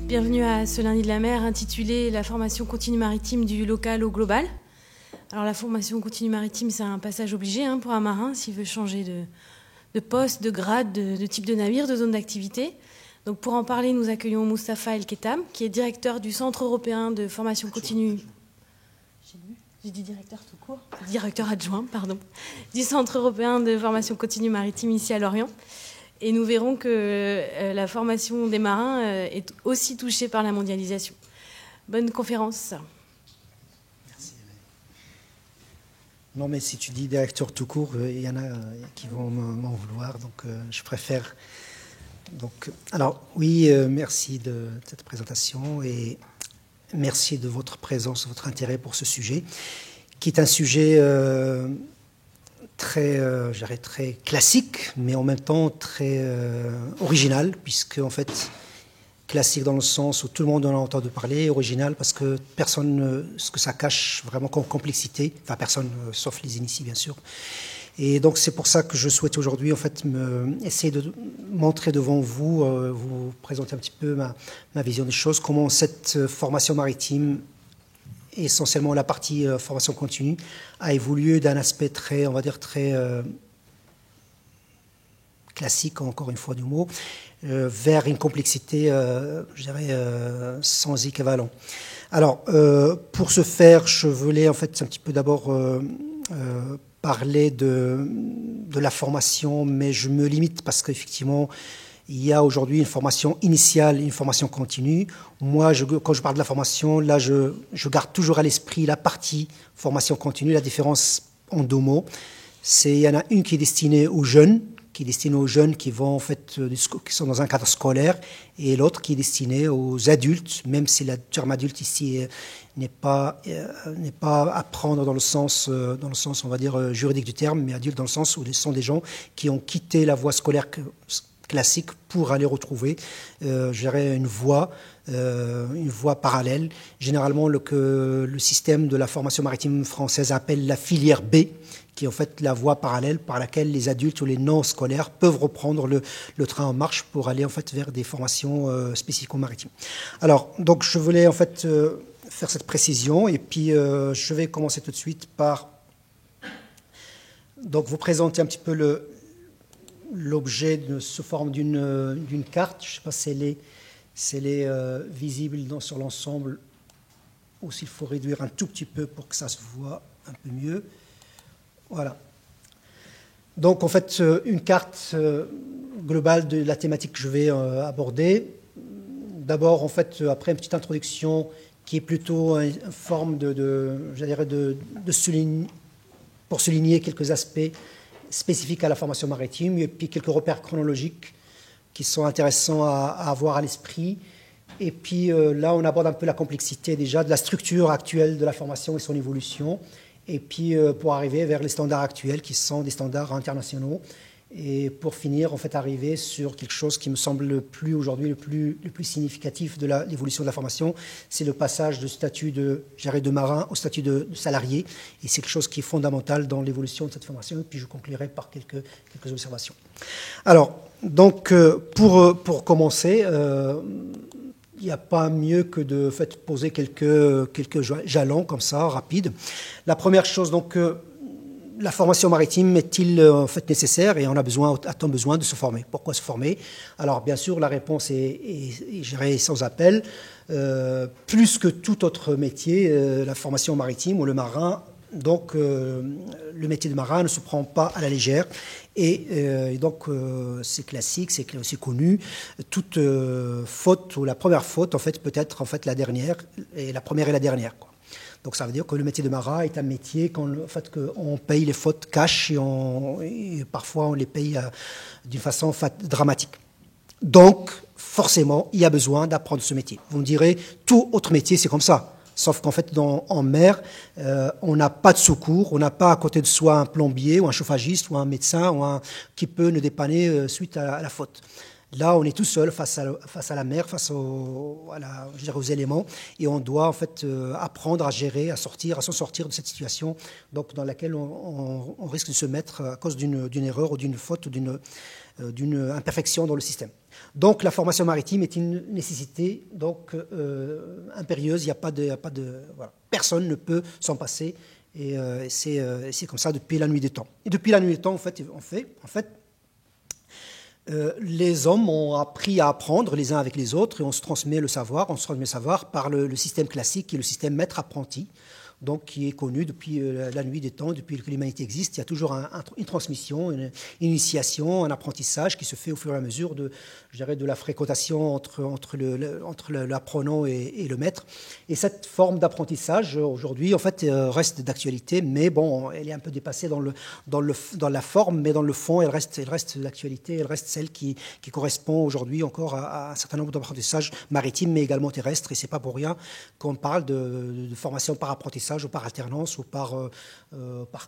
Bienvenue à ce lundi de la mer intitulé La formation continue maritime du local au global. Alors la formation continue maritime, c'est un passage obligé pour un marin s'il veut changer de poste, de grade, de type de navire, de zone d'activité. Donc pour en parler, nous accueillons Moustapha El Ketam, qui est directeur du Centre européen de formation continue. J'ai dit directeur tout court. Directeur adjoint, pardon, du Centre européen de formation continue maritime ici à Lorient. Et nous verrons que la formation des marins est aussi touchée par la mondialisation. Bonne conférence. Merci. Non, mais si tu dis directeur tout court, il y en a qui vont m'en vouloir, donc je préfère. Donc, alors, oui, merci de cette présentation et merci de votre présence, votre intérêt pour ce sujet, qui est un sujet très classique, mais en même temps très original, puisque en fait, classique dans le sens où tout le monde en a entendu parler, original parce que personne, ce que ça cache vraiment comme complexité, enfin personne, sauf les initiés bien sûr. Et donc c'est pour ça que je souhaite aujourd'hui en fait essayer de montrer devant vous, vous présenter un petit peu ma vision des choses, comment cette formation maritime, essentiellement la partie formation continue, a évolué d'un aspect très, on va dire, très classique, encore une fois du mot, vers une complexité, je dirais, sans équivalent. Alors, pour ce faire, je voulais en fait un petit peu d'abord parler de la formation, mais je me limite parce qu'effectivement, il y a aujourd'hui une formation initiale et une formation continue. Moi, quand je parle de la formation, là, je garde toujours à l'esprit la partie formation continue. La différence en deux mots, il y en a une qui est destinée aux jeunes, qui vont en fait, qui sont dans un cadre scolaire, et l'autre qui est destinée aux adultes, même si le terme adulte ici n'est pas à prendre dans le sens, on va dire, juridique du terme, mais adulte dans le sens où ce sont des gens qui ont quitté la voie scolaire classique pour aller retrouver, je dirais, une voie parallèle. Généralement, le système de la formation maritime française appelle la filière B, qui est en fait la voie parallèle par laquelle les adultes ou les non-scolaires peuvent reprendre le train en marche pour aller en fait vers des formations spécifico-maritimes. Alors, donc je voulais en fait faire cette précision et puis je vais commencer tout de suite par donc vous présenter un petit peu l'objet sous forme d'une carte. Je ne sais pas si elle est visible sur l'ensemble ou s'il faut réduire un tout petit peu pour que ça se voit un peu mieux. Voilà. Donc, en fait, une carte globale de la thématique que je vais aborder. D'abord, en fait, après une petite introduction qui est plutôt une forme pour souligner quelques aspects spécifiques à la formation maritime, et puis quelques repères chronologiques qui sont intéressants à avoir à l'esprit. Et puis là, on aborde un peu la complexité déjà de la structure actuelle de la formation et son évolution. Et puis pour arriver vers les standards actuels qui sont des standards internationaux. Et pour finir, en fait, arriver sur quelque chose qui me semble aujourd'hui le plus significatif de l'évolution de la formation, c'est le passage du statut de marin au statut de salarié. Et c'est quelque chose qui est fondamental dans l'évolution de cette formation. Et puis je conclurai par quelques observations. Alors, donc, pour commencer, il n'y a pas mieux que de poser quelques jalons comme ça, rapides. La première chose, donc, la formation maritime est-il en fait nécessaire et a-t-on besoin de se former? Pourquoi se former? Alors, bien sûr, la réponse est sans appel. Plus que tout autre métier, la formation maritime ou le marin, donc le métier de marin ne se prend pas à la légère. Et donc, c'est classique, c'est aussi connu. Toute faute, ou la première faute, en fait, peut être en fait la dernière, et la première et la dernière, quoi. Donc, ça veut dire que le métier de marin est un métier qu'on paye les fautes cash et parfois on les paye d'une façon dramatique. Donc, forcément, il y a besoin d'apprendre ce métier. Vous me direz, tout autre métier, c'est comme ça. Sauf qu'en fait, en mer, on n'a pas de secours, on n'a pas à côté de soi un plombier ou un chauffagiste ou un médecin qui peut nous dépanner suite à la faute. Là, on est tout seul face à la mer, face aux éléments, et on doit en fait apprendre à gérer, à s'en sortir de cette situation donc, dans laquelle on risque de se mettre à cause d'une erreur ou d'une faute ou d'une imperfection dans le système. Donc la formation maritime est une nécessité donc, impérieuse, il n'y a pas de voilà. Personne ne peut s'en passer, et c'est comme ça depuis la nuit des temps. Et depuis la nuit des temps, en fait, les hommes ont appris à apprendre les uns avec les autres et on se transmet le savoir par le système classique qui est le système maître-apprenti, donc qui est connu depuis la nuit des temps, depuis que l'humanité existe. Il y a toujours une transmission, une initiation, un apprentissage qui se fait au fur et à mesure de la fréquentation entre l'apprenant et le maître. Et cette forme d'apprentissage, aujourd'hui, en fait, reste d'actualité, mais bon, elle est un peu dépassée dans la forme, mais dans le fond, elle reste d'actualité, elle reste celle qui correspond aujourd'hui encore à un certain nombre d'apprentissages maritimes, mais également terrestres. Et c'est pas pour rien qu'on parle de formation par apprentissage ou par alternance ou par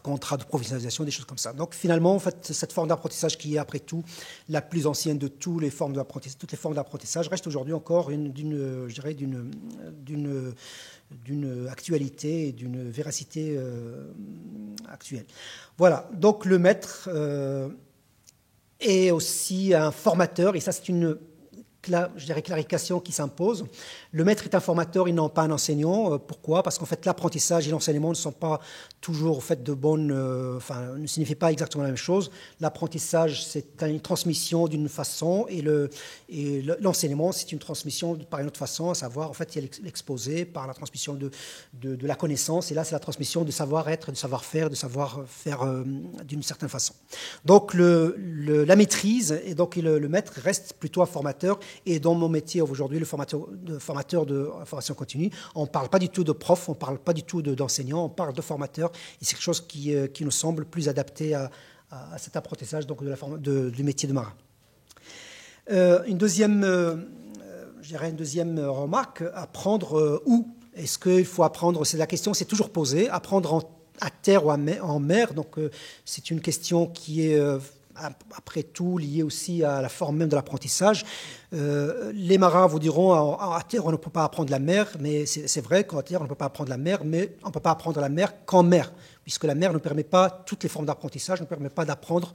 contrat de professionnalisation, des choses comme ça. Donc finalement, en fait, cette forme d'apprentissage qui est après tout la plus ancienne de toutes les formes d'apprentissage reste aujourd'hui encore d'une actualité et d'une véracité actuelle. Voilà, donc le maître est aussi un formateur, et ça c'est une clarification qui s'impose. Le maître est un formateur, il n'est pas un enseignant. Pourquoi ? Parce qu'en fait, l'apprentissage et l'enseignement ne sont pas toujours ne signifient pas exactement la même chose. L'apprentissage, c'est une transmission d'une façon, et l'enseignement, c'est une transmission par une autre façon, à savoir, en fait, il y a l'exposé par la transmission de la connaissance, et là, c'est la transmission de savoir-être, de savoir-faire, de savoir-faire d'une certaine façon. Donc, la maîtrise, et donc le maître reste plutôt un formateur. Et dans mon métier aujourd'hui, le formateur de formation continue, on ne parle pas du tout de prof, on ne parle pas du tout d'enseignant, on parle de formateur. Et c'est quelque chose qui nous semble plus adapté à cet apprentissage donc, du métier de marin. Une deuxième remarque, apprendre où ? Est-ce qu'il faut apprendre ? La question s'est toujours posée. Apprendre à terre ou en mer, donc c'est une question qui est après tout liée aussi à la forme même de l'apprentissage. Les marins vous diront à terre on ne peut pas apprendre la mer, mais c'est vrai qu'à terre on ne peut pas apprendre la mer, mais on ne peut pas apprendre la mer qu'en mer, puisque la mer ne permet pas, toutes les formes d'apprentissage ne permettent pas d'apprendre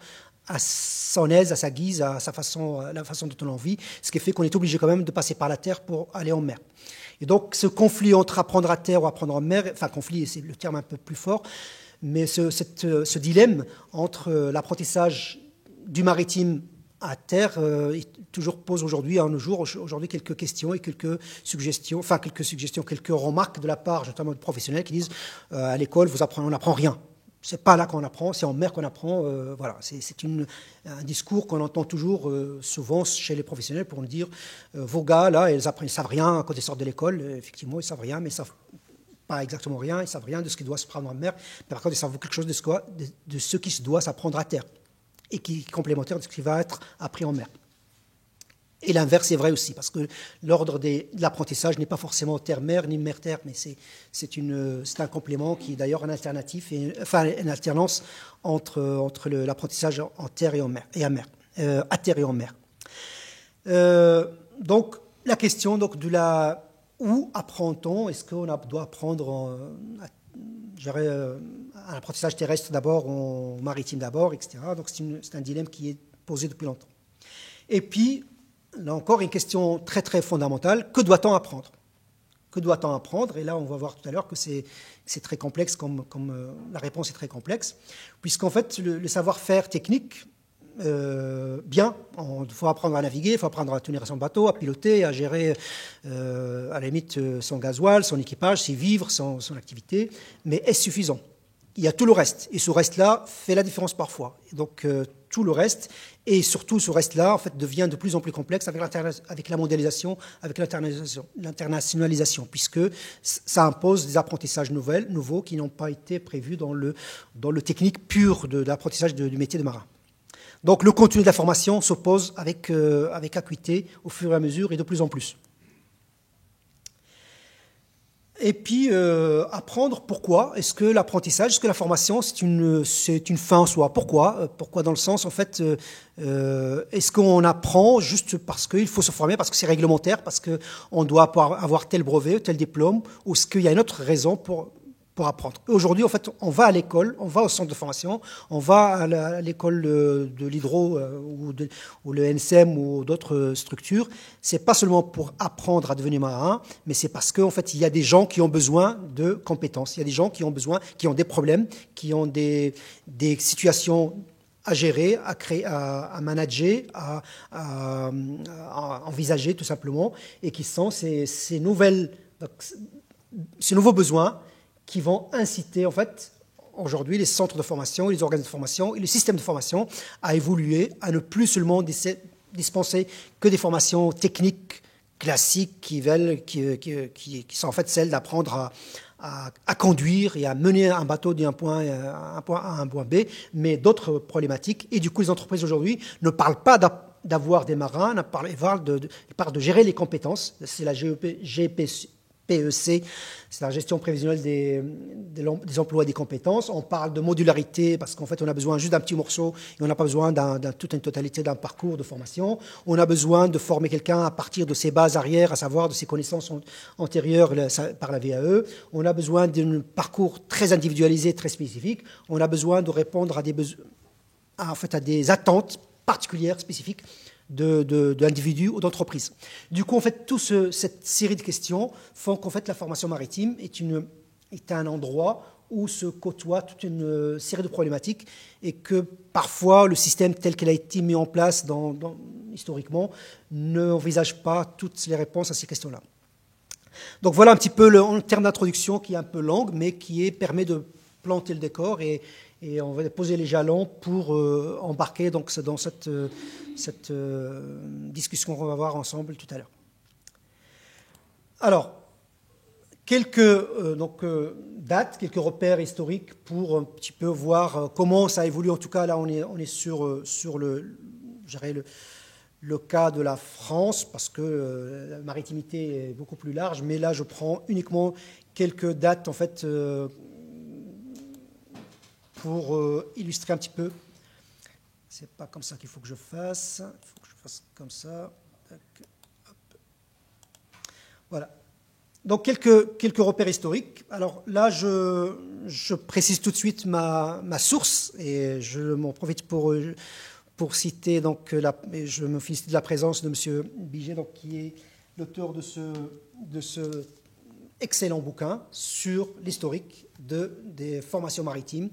à son aise, à sa guise, à sa façon, la façon dont on a envie, ce qui fait qu'on est obligé quand même de passer par la terre pour aller en mer. Et donc ce conflit entre apprendre à terre ou apprendre en mer, enfin conflit c'est le terme un peu plus fort, mais ce dilemme entre l'apprentissage du maritime à terre toujours pose aujourd'hui, à nos jours, aujourd'hui quelques questions et quelques suggestions, quelques remarques de la part notamment de professionnels qui disent à l'école on n'apprend rien. C'est pas là qu'on apprend, c'est en mer qu'on apprend. Voilà, c'est un discours qu'on entend toujours souvent chez les professionnels pour nous dire vos gars là, ils savent rien quand ils sortent de l'école. Effectivement, ils savent rien, mais ils savent pas exactement rien. Ils savent rien de ce qui doit se prendre en mer. Mais par contre, ils savent quelque chose de ce qui doit s'apprendre à terre et qui est complémentaire de ce qui va être appris en mer. Et l'inverse est vrai aussi, parce que l'ordre de l'apprentissage n'est pas forcément terre-mer ni mer-terre, mais c'est un complément qui est d'ailleurs un alternatif, une alternance entre l'apprentissage en terre et en mer, à terre et en mer. Donc la question donc où apprend-on ? Est-ce qu'on doit apprendre un apprentissage terrestre d'abord, en maritime d'abord, etc. Donc c'est un dilemme qui est posé depuis longtemps. Et puis, là encore, une question très très fondamentale, que doit-on apprendre ? Que doit-on apprendre ? Et là, on va voir tout à l'heure que c'est très complexe, la réponse est très complexe, puisqu'en fait, le savoir-faire technique, il faut apprendre à naviguer, il faut apprendre à tenir son bateau, à piloter, à gérer à la limite son gasoil, son équipage, ses vivres, son activité, mais est-ce suffisant ? Il y a tout le reste, et ce reste-là fait la différence parfois. Et donc tout le reste, et surtout ce reste-là, en fait, devient de plus en plus complexe avec la mondialisation, avec l'internationalisation, puisque ça impose des apprentissages nouveaux qui n'ont pas été prévus dans le technique pur de l'apprentissage du métier de marin. Donc le contenu de la formation s'oppose avec acuité au fur et à mesure et de plus en plus. Et puis apprendre pourquoi. Est-ce que l'apprentissage, est-ce que la formation, c'est une fin en soi? Pourquoi? Pourquoi dans le sens, en fait, est-ce qu'on apprend juste parce qu'il faut se former, parce que c'est réglementaire, parce qu'on doit avoir tel brevet, tel diplôme, ou est-ce qu'il y a une autre raison pour apprendre? Aujourd'hui, en fait, on va à l'école, on va au centre de formation, on va à l'école de l'Hydro ou le NSM ou d'autres structures. C'est pas seulement pour apprendre à devenir marin, mais c'est parce qu'en fait, il y a des gens qui ont besoin de compétences. Il y a des gens qui ont besoin, qui ont des problèmes, qui ont des situations à gérer, à créer, à manager, à envisager tout simplement, et qui sont ces nouveaux besoins qui vont inciter, en fait, aujourd'hui, les centres de formation, les organismes de formation et le système de formation à évoluer, à ne plus seulement dispenser que des formations techniques classiques qui sont en fait celles d'apprendre à conduire et à mener un bateau d'un point A à un point B, mais d'autres problématiques. Et du coup, les entreprises aujourd'hui ne parlent pas d'avoir des marins, ils parlent de gérer les compétences. C'est la GPEC, c'est la gestion prévisionnelle des emplois et des compétences. On parle de modularité parce qu'en fait, on a besoin juste d'un petit morceau et on n'a pas besoin toute une totalité d'un parcours de formation. On a besoin de former quelqu'un à partir de ses bases arrière, à savoir de ses connaissances antérieures par la VAE. On a besoin d'un parcours très individualisé, très spécifique. On a besoin de répondre à des attentes particulières, spécifiques d'individus ou d'entreprises. Du coup, en fait, cette série de questions font qu'en fait, la formation maritime est un endroit où se côtoient toute une série de problématiques et que parfois le système tel qu'il a été mis en place historiquement n'envisage pas toutes les réponses à ces questions-là. Donc voilà un petit peu en termes d'introduction qui est un peu longue, mais qui permet de planter le décor et on va poser les jalons pour embarquer dans cette discussion qu'on va avoir ensemble tout à l'heure. Alors, quelques dates, quelques repères historiques pour un petit peu voir comment ça évolue. En tout cas, là, on est sur le cas de la France, parce que la maritimité est beaucoup plus large, mais là, je prends uniquement quelques dates, en fait, pour illustrer un petit peu. C'est pas comme ça qu'il faut que je fasse. Il faut que je fasse comme ça. Tac, hop. Voilà. Donc quelques repères historiques. Alors là, je précise tout de suite ma source et je m'en profite pour citer donc je me félicite de la présence de M. Biget, donc qui est l'auteur de ce excellent bouquin sur l'historique des formations maritimes,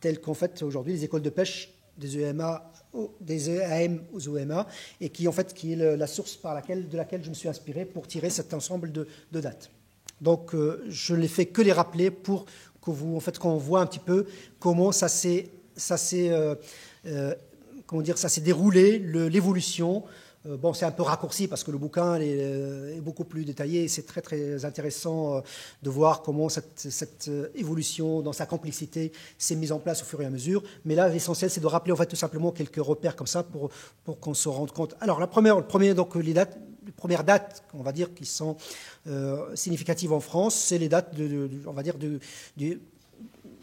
telles qu'en fait aujourd'hui les écoles de pêche des EMA, des EAM aux EMA, et qui est la source de laquelle je me suis inspiré pour tirer cet ensemble de dates. Donc je ne les fais que les rappeler pour que qu'on voit un petit peu comment ça s'est déroulé, l'évolution. Bon, c'est un peu raccourci parce que le bouquin est beaucoup plus détaillé. C'est très, très intéressant de voir comment cette évolution, dans sa complexité, s'est mise en place au fur et à mesure. Mais là, l'essentiel, c'est de rappeler en fait, tout simplement quelques repères comme ça pour qu'on se rende compte. Alors, les premières dates, on va dire, qui sont significatives en France, c'est les dates, on va dire, du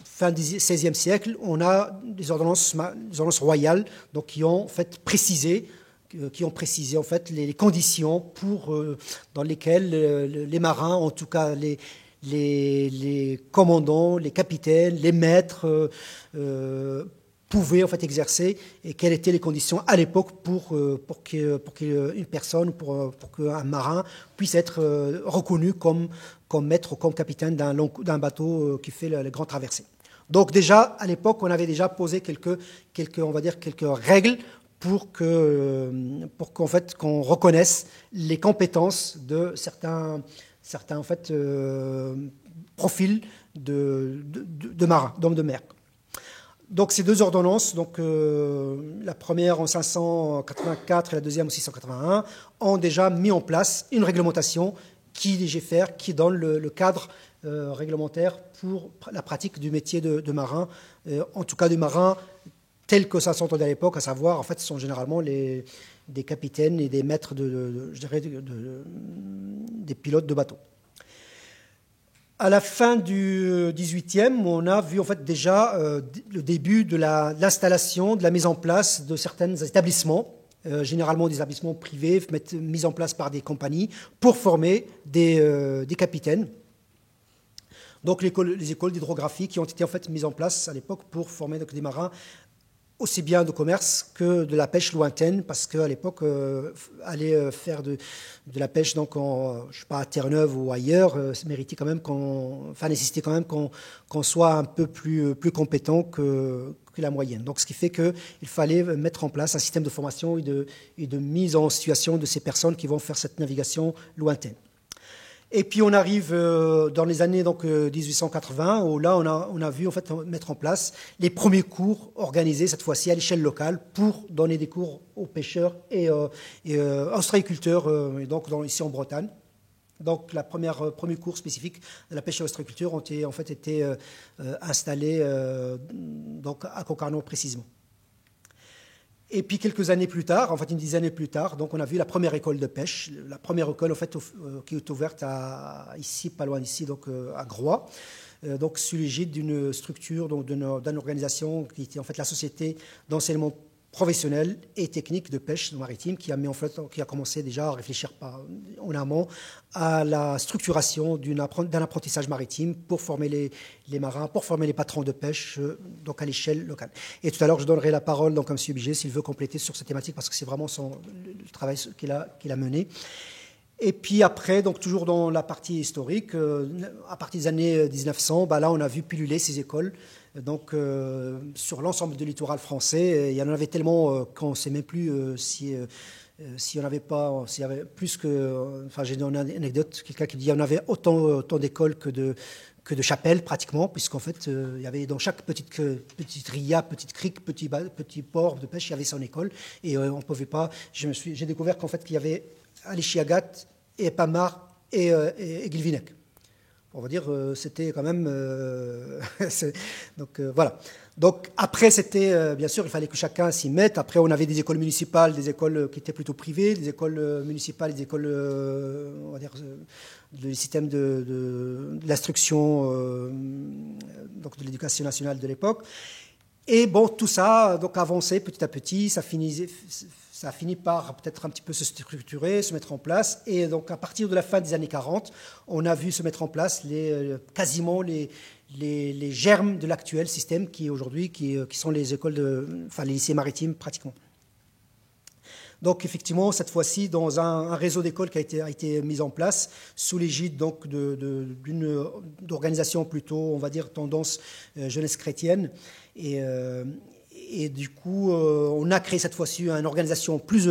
fin du XVIe siècle. On a des ordonnances royales donc, qui ont en fait précisé en fait les conditions dans lesquelles les marins, en tout cas les commandants, les capitaines, les maîtres pouvaient en fait exercer et quelles étaient les conditions à l'époque pour qu'une personne, pour qu'un marin puisse être reconnu comme maître ou comme capitaine d'un bateau qui fait les grandes traversées. Donc déjà à l'époque, on avait déjà posé quelques règles pour qu'on reconnaisse les compétences de certains en fait, profils de marins, d'hommes de mer. Donc ces deux ordonnances, la première en 584 et la deuxième en 681, ont déjà mis en place une réglementation qui donne le cadre réglementaire pour la pratique du métier de marin, en tout cas du marin tel que ça s'entendait à l'époque, à savoir, en fait, ce sont généralement des capitaines et des maîtres des pilotes de bateaux. À la fin du 18e, on a vu en fait déjà le début de l'installation, de la mise en place de certains établissements, généralement des établissements privés, mis en place par des compagnies pour former des capitaines. Donc les écoles d'hydrographie qui ont été en fait mises en place à l'époque pour former donc, des marins aussi bien de commerce que de la pêche lointaine, parce qu'à l'époque, aller faire de la pêche donc je sais pas, à Terre-Neuve ou ailleurs, méritait quand même nécessitait quand même qu'on soit un peu plus compétent que la moyenne. Donc, ce qui fait qu'il fallait mettre en place un système de formation et de mise en situation de ces personnes qui vont faire cette navigation lointaine. Et puis on arrive dans les années donc 1880 où là on a vu en fait mettre en place les premiers cours organisés cette fois-ci à l'échelle locale pour donner des cours aux pêcheurs et ostréiculteurs donc ici en Bretagne. Donc premier cours spécifique de la pêche et l'ostréiculture ont été installés donc à Concarneau précisément. Et puis quelques années plus tard, en fait une dizaine d'années plus tard, donc on a vu la première école de pêche, la première école en fait qui est ouverte ici, pas loin d'ici, donc à Groix, donc sous l'égide d'une structure, donc d'une organisation qui était en fait la société d'enseignement professionnel et technique de pêche maritime qui a commencé déjà à réfléchir en amont à la structuration d'un apprentissage maritime pour former les marins, pour former les patrons de pêche donc à l'échelle locale. Et tout à l'heure, je donnerai la parole donc à M. Biget s'il veut compléter sur cette thématique parce que c'est vraiment le travail qu'il a mené. Et puis après, donc toujours dans la partie historique, à partir des années 1900, là on a vu pulluler ces écoles. Donc sur l'ensemble du littoral français, il y en avait tellement qu'on ne sait même plus s'il y en avait pas, s'il y avait plus que. Enfin, j'ai une anecdote, quelqu'un qui dit qu'il y en avait autant d'écoles que de chapelles pratiquement, puisqu'en fait il y avait dans chaque petite ria, petite crique, petit port de pêche, il y avait son école et on ne pouvait pas. J'ai découvert qu'en fait qu'il y avait Aléchi-Agat et Epamar et Guilvinec. On va dire, c'était quand même. Donc voilà. Donc après, c'était bien sûr, il fallait que chacun s'y mette. Après, on avait des écoles municipales, des écoles qui étaient plutôt privées, des écoles municipales, des écoles, on va dire, le système de l'instruction, donc de l'éducation nationale de l'époque. Et bon, tout ça, donc avançait petit à petit, ça a fini par peut-être un petit peu se structurer, se mettre en place. Et donc, à partir de la fin des années 40, on a vu se mettre en place quasiment les germes de l'actuel système qui aujourd'hui, qui sont les écoles les lycées maritimes pratiquement. Donc, effectivement, cette fois-ci, dans un réseau d'écoles qui a été mis en place sous l'égide donc d'une organisation plutôt, on va dire, tendance jeunesse chrétienne. Et du coup, on a créé cette fois-ci une organisation plus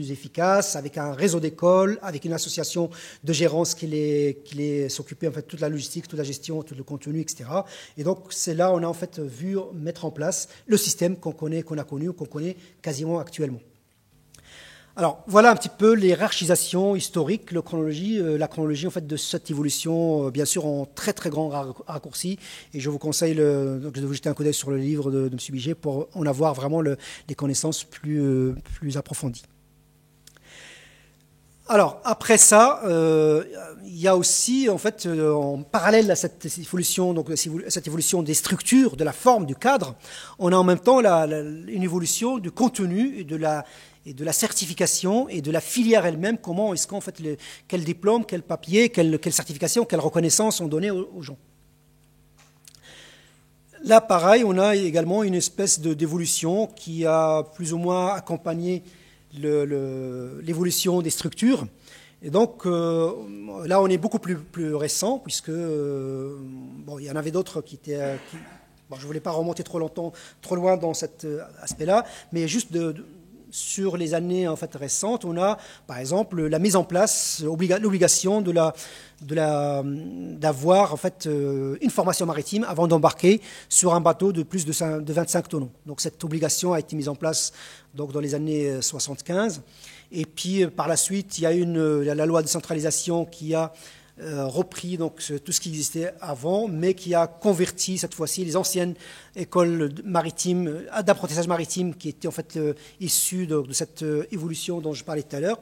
efficace, avec un réseau d'écoles, avec une association de gérance qui s'occupait en fait de toute la logistique, toute la gestion, tout le contenu, etc. Et donc, c'est là on a en fait vu mettre en place le système qu'on a connu, qu'on connaît quasiment actuellement. Alors, voilà un petit peu les hiérarchisations historiques, la chronologie en fait de cette évolution, bien sûr en très très grand raccourci. Et je vous conseille de vous jeter un coup d'œil sur le livre de M. Biget pour en avoir vraiment les connaissances plus approfondies. Alors, après ça, il y a aussi, en fait, en parallèle à cette évolution des structures, de la forme, du cadre, on a en même temps une évolution du contenu et de la certification et de la filière elle-même. Comment est-ce qu'en fait, quel diplôme, quel papier, quelle certification, quelle reconnaissance on donnait aux gens. Là, pareil, on a également une espèce d'évolution qui a plus ou moins accompagné l'évolution des structures. Et donc, là, on est beaucoup plus récent, puisque il y en avait d'autres qui étaient... je ne voulais pas remonter trop loin dans cet aspect-là, mais juste sur les années en fait récentes, on a par exemple la mise en place, l'obligation d'avoir en fait une formation maritime avant d'embarquer sur un bateau de plus de 25 tonneaux. Donc cette obligation a été mise en place donc dans les années 75. Et puis par la suite, il y a la loi de centralisation qui a repris donc tout ce qui existait avant, mais qui a converti cette fois-ci les anciennes écoles maritimes, d'apprentissage maritime qui étaient en fait issues de cette évolution dont je parlais tout à l'heure.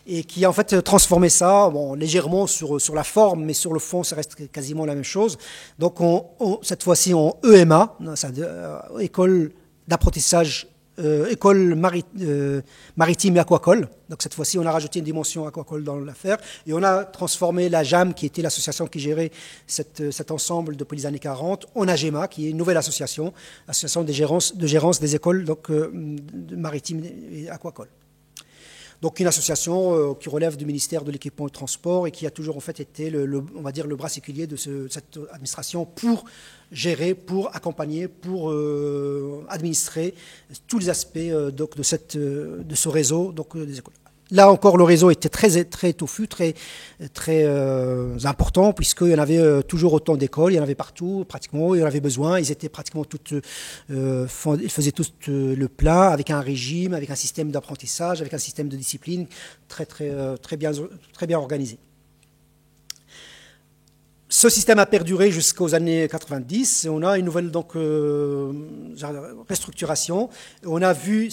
et qui a en fait transformé ça, bon, légèrement sur la forme, mais sur le fond, ça reste quasiment la même chose. Donc, cette fois-ci en EMA, école d'apprentissage, école maritime et aquacole. Donc, cette fois-ci, on a rajouté une dimension aquacole dans l'affaire, et on a transformé la JAM, qui était l'association qui gérait cet ensemble depuis les années 40, en AGEMA, qui est une nouvelle association de gérance des écoles donc, maritimes et aquacoles. Donc une association qui relève du ministère de l'Équipement et du Transport et qui a toujours en fait été on va dire le bras séculier de cette administration pour gérer, pour accompagner, pour administrer tous les aspects donc de ce réseau donc des écoles. Là encore, le réseau était très touffu, très important, puisqu'il y en avait toujours autant d'écoles, il y en avait partout, pratiquement, il y en avait besoin, ils étaient pratiquement toutes, ils faisaient tous le plein, avec un régime, avec un système d'apprentissage, avec un système de discipline très bien organisé. Ce système a perduré jusqu'aux années 90, et on a une nouvelle donc, restructuration, on a vu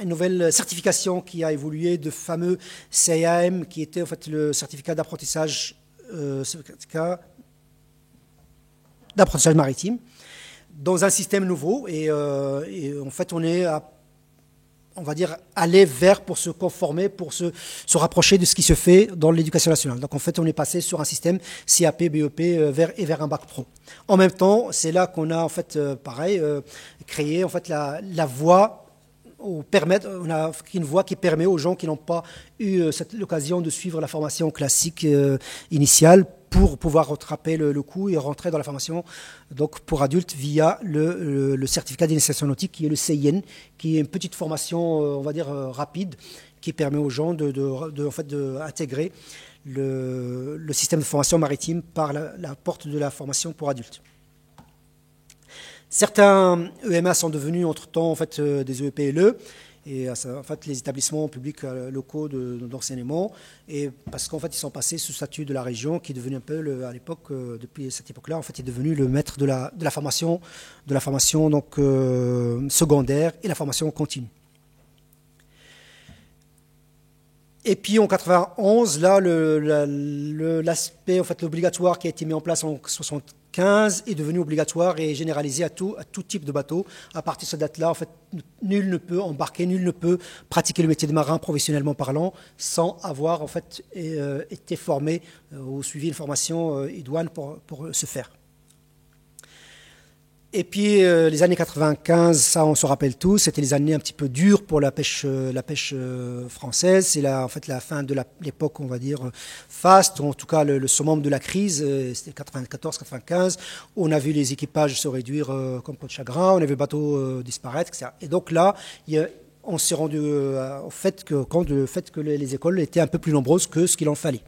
une nouvelle certification qui a évolué de fameux CIAM, qui était en fait le certificat d'apprentissage maritime, dans un système nouveau. Et en fait, on est, on va dire, allé vers pour se conformer, pour se rapprocher de ce qui se fait dans l'éducation nationale. Donc en fait, on est passé sur un système CAP, BEP vers un bac pro. En même temps, c'est là qu'on a en fait, créé en fait la voie. On a une voie qui permet aux gens qui n'ont pas eu l'occasion de suivre la formation classique initiale pour pouvoir rattraper le coup et rentrer dans la formation donc pour adultes via le certificat d'initiation nautique qui est le CIN, qui est une petite formation, on va dire, rapide, qui permet aux gens d'intégrer le système de formation maritime par la porte de la formation pour adultes. Certains EMA sont devenus entre-temps en fait, des EPLE, et en fait, les établissements publics locaux d'enseignement, et parce qu'en fait, ils sont passés sous statut de la région, qui est devenu un peu, à l'époque, depuis cette époque-là, en fait, est devenu le maître de la formation donc, secondaire et la formation continue. Et puis en 91, là, l'aspect, en fait, l'obligatoire qui a été mis en place en 75 est devenu obligatoire et généralisé à tout type de bateau. À partir de cette date-là, en fait, nul ne peut embarquer, nul ne peut pratiquer le métier de marin professionnellement parlant sans avoir en fait été formé ou suivi une formation idoine pour ce faire. Et puis les années 95, ça on se rappelle tous, c'était les années un petit peu dures pour la pêche française. C'est en fait la fin de l'époque, on va dire, faste, en tout cas le summum de la crise, c'était 94-95. On a vu les équipages se réduire comme peau de chagrin, on a vu le bateau disparaître, etc. Et donc là, on s'est rendu au fait que les écoles étaient un peu plus nombreuses que ce qu'il en fallait.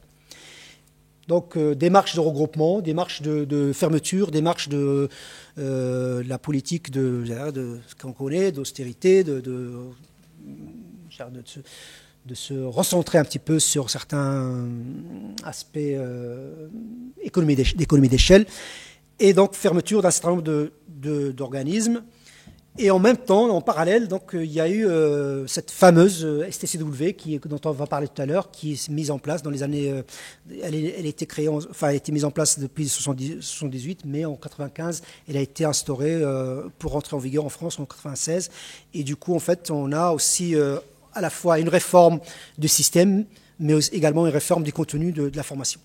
Donc, démarche de regroupement, démarche de fermeture, démarche de la politique de ce qu'on connaît, d'austérité, de se recentrer un petit peu sur certains aspects d'économie d'échelle, et donc fermeture d'un certain nombre d'organismes. Et en même temps, en parallèle, donc, il y a eu cette fameuse STCW dont on va parler tout à l'heure, qui est mise en place dans les années. Elle a été mise en place depuis 78, mais en 95, elle a été instaurée pour rentrer en vigueur en France en 96. Et du coup, en fait, on a aussi à la fois une réforme du système, mais également une réforme du contenu de la formation.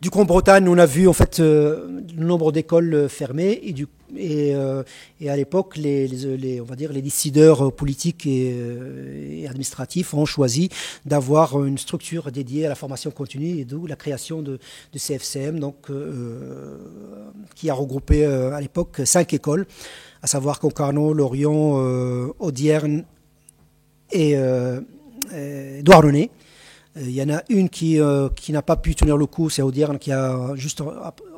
Du coup, en Bretagne, on a vu en fait le nombre d'écoles fermées et à l'époque, on va dire les décideurs politiques et administratifs ont choisi d'avoir une structure dédiée à la formation continue, et d'où la création de CFCM, donc qui a regroupé à l'époque 5 écoles, à savoir Concarneau, Lorient, Audierne et Douarnenez. Il y en a une qui n'a pas pu tenir le coup, c'est Audierne, qui a juste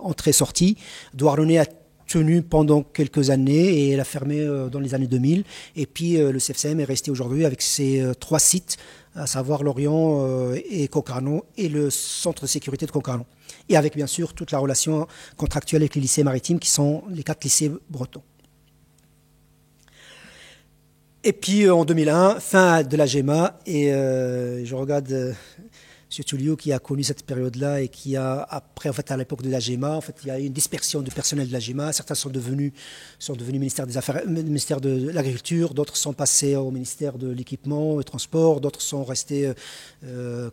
entré-sorti. Douarnenez a tenu pendant quelques années et elle a fermé dans les années 2000. Et puis le CFCM est resté aujourd'hui avec ses 3 sites, à savoir Lorient et Concarneau et le centre de sécurité de Concarneau. Et avec bien sûr toute la relation contractuelle avec les lycées maritimes qui sont les 4 lycées bretons. Et puis en 2001, fin de la GEMA, et je regarde M. Tullio qui a connu cette période-là et qui a, après, en fait, à l'époque de la GEMA, en fait, il y a eu une dispersion du personnel de la GEMA. Certains sont devenus ministère des Affaires, ministère de l'Agriculture, d'autres sont passés au ministère de l'Équipement et Transport, d'autres sont restés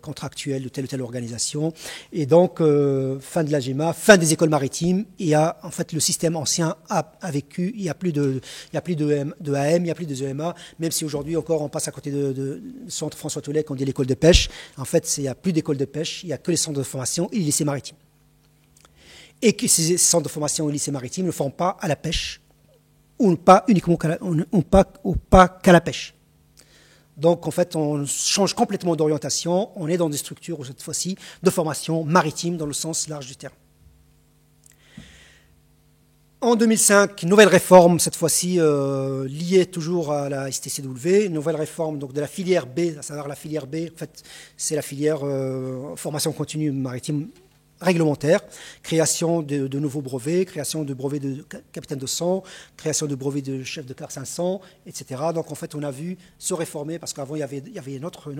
contractuels de telle ou telle organisation. Et donc, fin de la GEMA, fin des écoles maritimes, et en fait, le système ancien a vécu. Il n'y a plus de AM, il n'y a plus de EMA, même si aujourd'hui encore on passe à côté de centre François Tollet, qu'on dit l'école de pêche. En fait, il n'y a plus d'école de pêche, il n'y a que les centres de formation et les lycées maritimes. Et que ces centres de formation et lycées maritimes ne font pas à la pêche, ou pas uniquement pas qu'à la pêche. Donc en fait, on change complètement d'orientation, on est dans des structures, cette fois-ci, de formation maritime dans le sens large du terme. En 2005, nouvelle réforme, cette fois-ci liée toujours à la STCW, nouvelle réforme donc, de la filière B, à savoir la filière B, en fait, c'est la filière formation continue maritime réglementaire, création de nouveaux brevets, création de brevets de capitaine de sang, création de brevets de chef de car 500, etc. Donc en fait, on a vu se réformer, parce qu'avant, il y avait une autre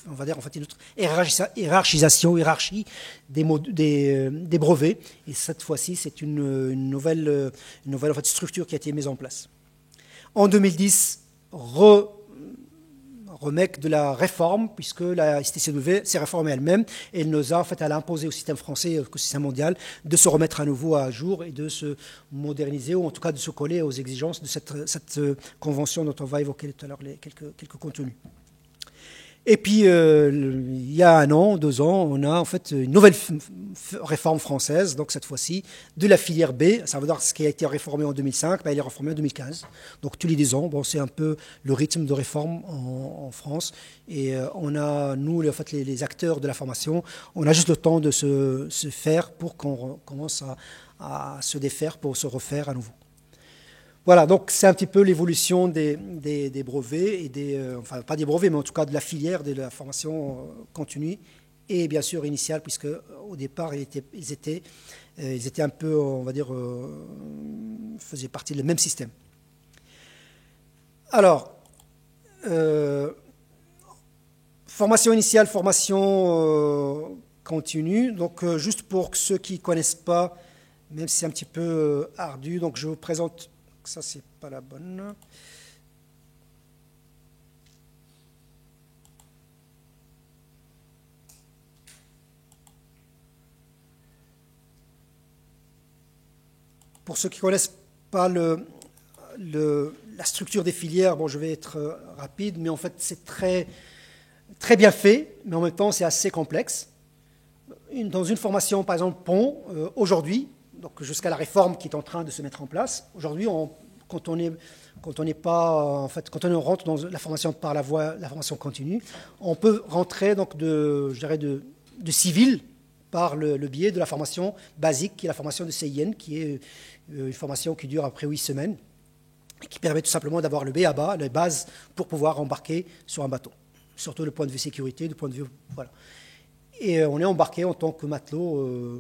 on va dire en fait une autre hiérarchie des brevets. Et cette fois-ci, c'est une nouvelle en fait, structure qui a été mise en place. En 2010, remake de la réforme, puisque la STCW s'est réformée elle-même, et elle a imposé au système français, au système mondial, de se remettre à nouveau à jour et de se moderniser, ou en tout cas de se coller aux exigences de cette convention dont on va évoquer tout à l'heure quelques contenus. Et puis, il y a 1 an, 2 ans, on a en fait une nouvelle réforme française, donc cette fois-ci, de la filière B. Ça veut dire ce qui a été réformé en 2005, il est réformé en 2015. Donc tous les 10 ans, bon, c'est un peu le rythme de réforme en France. Et on a, nous, en fait, les acteurs de la formation, on a juste le temps de se faire pour qu'on commence à se défaire pour se refaire à nouveau. Voilà, donc c'est un petit peu l'évolution des brevets, et enfin pas des brevets, mais en tout cas de la filière de la formation continue et bien sûr initiale, puisque au départ ils étaient un peu, on va dire, faisaient partie du même système. Alors, formation initiale, formation continue, donc juste pour ceux qui ne connaissent pas, même si c'est un petit peu ardu, donc je vous présente. Ça, c'est pas la bonne. Pour ceux qui ne connaissent pas la structure des filières, bon, je vais être rapide, mais en fait, c'est très, très bien fait, mais en même temps, c'est assez complexe. Dans une formation, par exemple, pont, aujourd'hui, donc jusqu'à la réforme qui est en train de se mettre en place. Aujourd'hui, quand on rentre dans la formation par la voie, la formation continue, on peut rentrer donc de civil par le biais de la formation basique, qui est la formation de CIN, qui est une formation qui dure après 8 semaines, et qui permet tout simplement d'avoir le B.A.B.A., les bases pour pouvoir embarquer sur un bateau, surtout du point de vue sécurité, du point de vue voilà. Et on est embarqué en tant que matelot.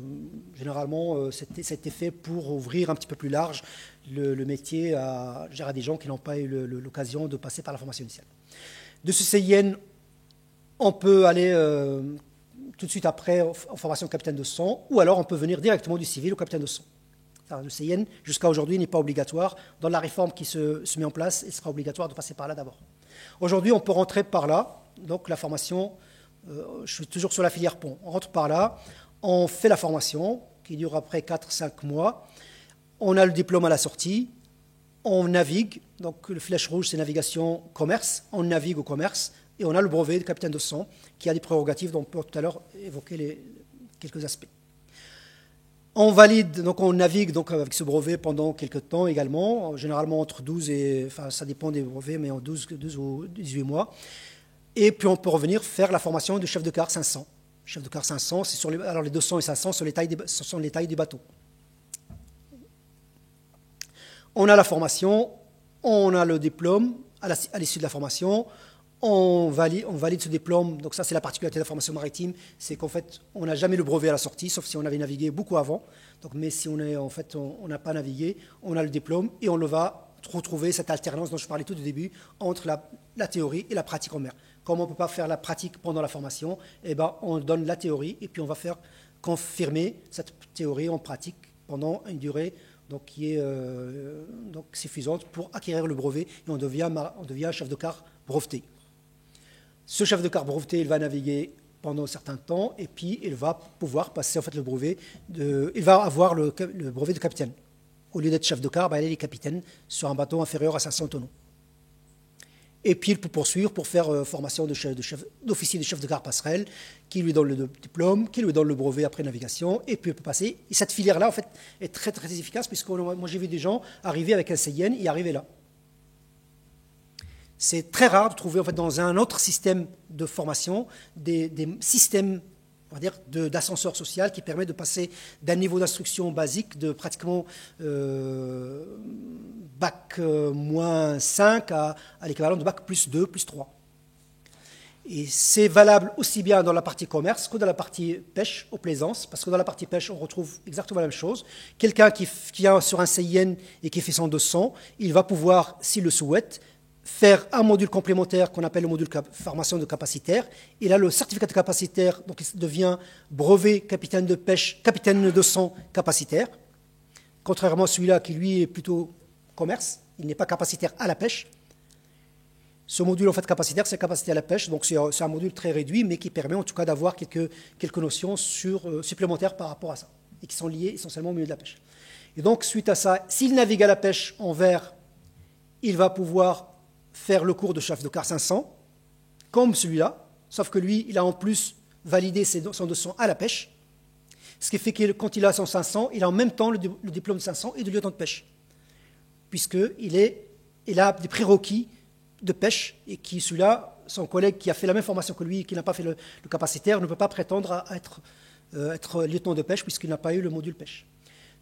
Généralement, c'était fait pour ouvrir un petit peu plus large le métier à des gens qui n'ont pas eu l'occasion de passer par la formation initiale. De ce CIN, on peut aller tout de suite après en formation capitaine de sang, ou alors on peut venir directement du civil au capitaine de sang. Le CIN, jusqu'à aujourd'hui, n'est pas obligatoire. Dans la réforme qui se met en place, il sera obligatoire de passer par là d'abord. Aujourd'hui, on peut rentrer par là, donc la formation. Je suis toujours sur la filière pont. On rentre par là, on fait la formation qui dure après 4-5 mois. On a le diplôme à la sortie, on navigue. Donc le flèche rouge, c'est navigation commerce. On navigue au commerce et on a le brevet de capitaine de sang qui a des prérogatives dont on peut tout à l'heure évoquer quelques aspects. On valide, donc on navigue donc avec ce brevet pendant quelques temps également, généralement entre 12 et, enfin ça dépend des brevets, mais en 12 ou 18 mois. Et puis on peut revenir faire la formation de chef de car 500. Chef de car 500, c'est alors les 200 et 500 ce sont les tailles des bateaux. On a la formation, on a le diplôme à l'issue de la formation, on valide ce diplôme. Donc ça, c'est la particularité de la formation maritime, c'est qu'en fait, on n'a jamais le brevet à la sortie, sauf si on avait navigué beaucoup avant. Donc, mais si on n'a pas navigué, on a le diplôme et on le va retrouver cette alternance dont je parlais tout au début entre la théorie et la pratique en mer. Comme on ne peut pas faire la pratique pendant la formation, eh ben, on donne la théorie et puis on va faire confirmer cette théorie en pratique pendant une durée donc, qui est donc suffisante pour acquérir le brevet et on devient chef de car breveté. Ce chef de car breveté, il va naviguer pendant un certain temps et puis il va pouvoir passer en fait le brevet il va avoir le brevet de capitaine. Au lieu d'être chef de car, il est capitaine sur un bateau inférieur à 500 tonneaux. Et puis il peut poursuivre pour faire formation d'officier de chef de car passerelle, qui lui donne le diplôme, qui lui donne le brevet après navigation, et puis il peut passer. Et cette filière-là, en fait, est très très efficace, puisque moi j'ai vu des gens arriver avec un CIN et arriver là. C'est très rare de trouver en fait, dans un autre système de formation des systèmes, on va dire, d'ascenseur social qui permet de passer d'un niveau d'instruction basique de pratiquement bac moins 5 à l'équivalent de bac plus 2, plus 3. Et c'est valable aussi bien dans la partie commerce que dans la partie pêche aux plaisances, parce que dans la partie pêche, on retrouve exactement la même chose. Quelqu'un qui est sur un CIN et qui fait son 200, il va pouvoir, s'il le souhaite, faire un module complémentaire qu'on appelle le module formation de capacitaire. Il a le certificat de capacitaire, donc il devient brevet capitaine de pêche, capitaine de 200 capacitaire, contrairement à celui-là qui lui est plutôt commerce, il n'est pas capacitaire à la pêche. Ce module en fait capacitaire, c'est capacité à la pêche, donc c'est un module très réduit, mais qui permet en tout cas d'avoir quelques notions supplémentaires par rapport à ça, et qui sont liées essentiellement au milieu de la pêche. Et donc suite à ça, s'il navigue à la pêche en vert, il va pouvoir faire le cours de chef de car 500, comme celui-là, sauf que lui, il a en plus validé son 200 à la pêche, ce qui fait que quand il a son 500, il a en même temps le diplôme de 500 et de lieutenant de pêche, puisqu'il a des prérequis de pêche, et qui, celui-là, son collègue qui a fait la même formation que lui, et qui n'a pas fait le capacitaire, ne peut pas prétendre à être lieutenant de pêche, puisqu'il n'a pas eu le module pêche.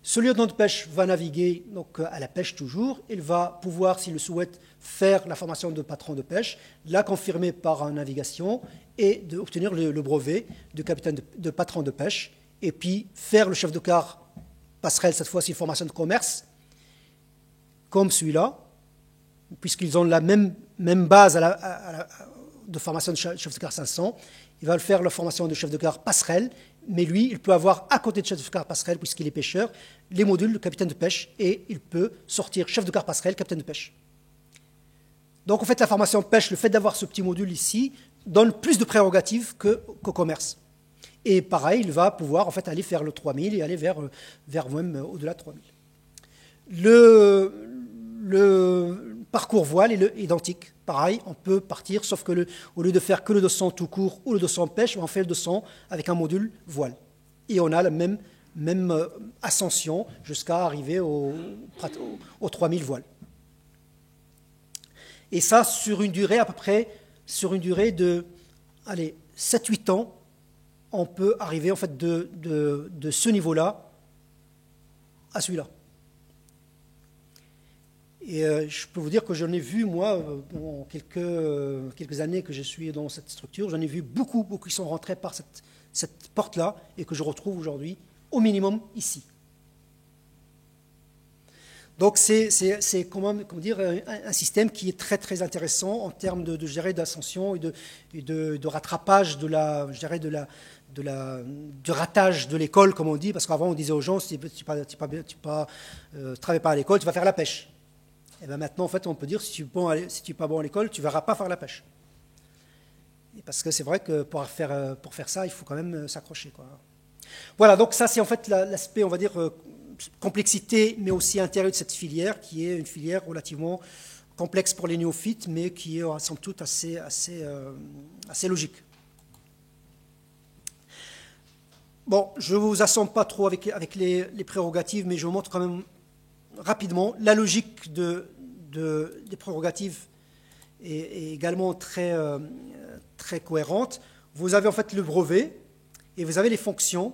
Ce lieutenant de pêche va naviguer donc, à la pêche toujours. Il va pouvoir, s'il le souhaite, faire la formation de patron de pêche, la confirmer par une navigation et obtenir le brevet de capitaine de patron de pêche, et puis faire le chef de car passerelle, cette fois-ci formation de commerce, comme celui-là, puisqu'ils ont la même base de formation de chef de car 500. Il va faire la formation de chef de car passerelle, mais lui, il peut avoir, à côté de chef de car passerelle, puisqu'il est pêcheur, les modules de capitaine de pêche, et il peut sortir chef de car passerelle, capitaine de pêche. Donc, en fait, la formation pêche, le fait d'avoir ce petit module ici, donne plus de prérogatives qu'au commerce. Et pareil, il va pouvoir, en fait, aller faire le 3000 et aller vers même au-delà de 3000. Le parcours voile est identique. Pareil, on peut partir, sauf que au lieu de faire que le 200 tout court ou le 200 pêche, on fait le 200 avec un module voile. Et on a la même ascension jusqu'à arriver aux 3000 voiles. Et ça, sur une durée à peu près, de 7-8 ans, on peut arriver en fait de ce niveau-là à celui-là. Et je peux vous dire que j'en ai vu, moi, en quelques années que je suis dans cette structure, j'en ai vu beaucoup qui sont rentrés par cette porte-là et que je retrouve aujourd'hui, au minimum, ici. Donc c'est comment dire, un système qui est très très intéressant en termes de d'ascension et de rattrapage du ratage de l'école, comme on dit, parce qu'avant on disait aux gens, si tu ne travailles pas à l'école, tu vas faire la pêche. Et bien maintenant, en fait, on peut dire, si tu n'es pas bon à l'école, tu ne verras pas faire la pêche. Et parce que c'est vrai que pour faire ça, il faut quand même s'accrocher, quoi. Voilà, donc ça, c'est en fait l'aspect, on va dire, complexité, mais aussi intérêt de cette filière, qui est une filière relativement complexe pour les néophytes, mais qui est, somme toute, assez logique. Bon, je ne vous assomme pas trop avec les prérogatives, mais je vous montre quand même rapidement la logique des prérogatives est également très cohérente. Vous avez en fait le brevet et vous avez les fonctions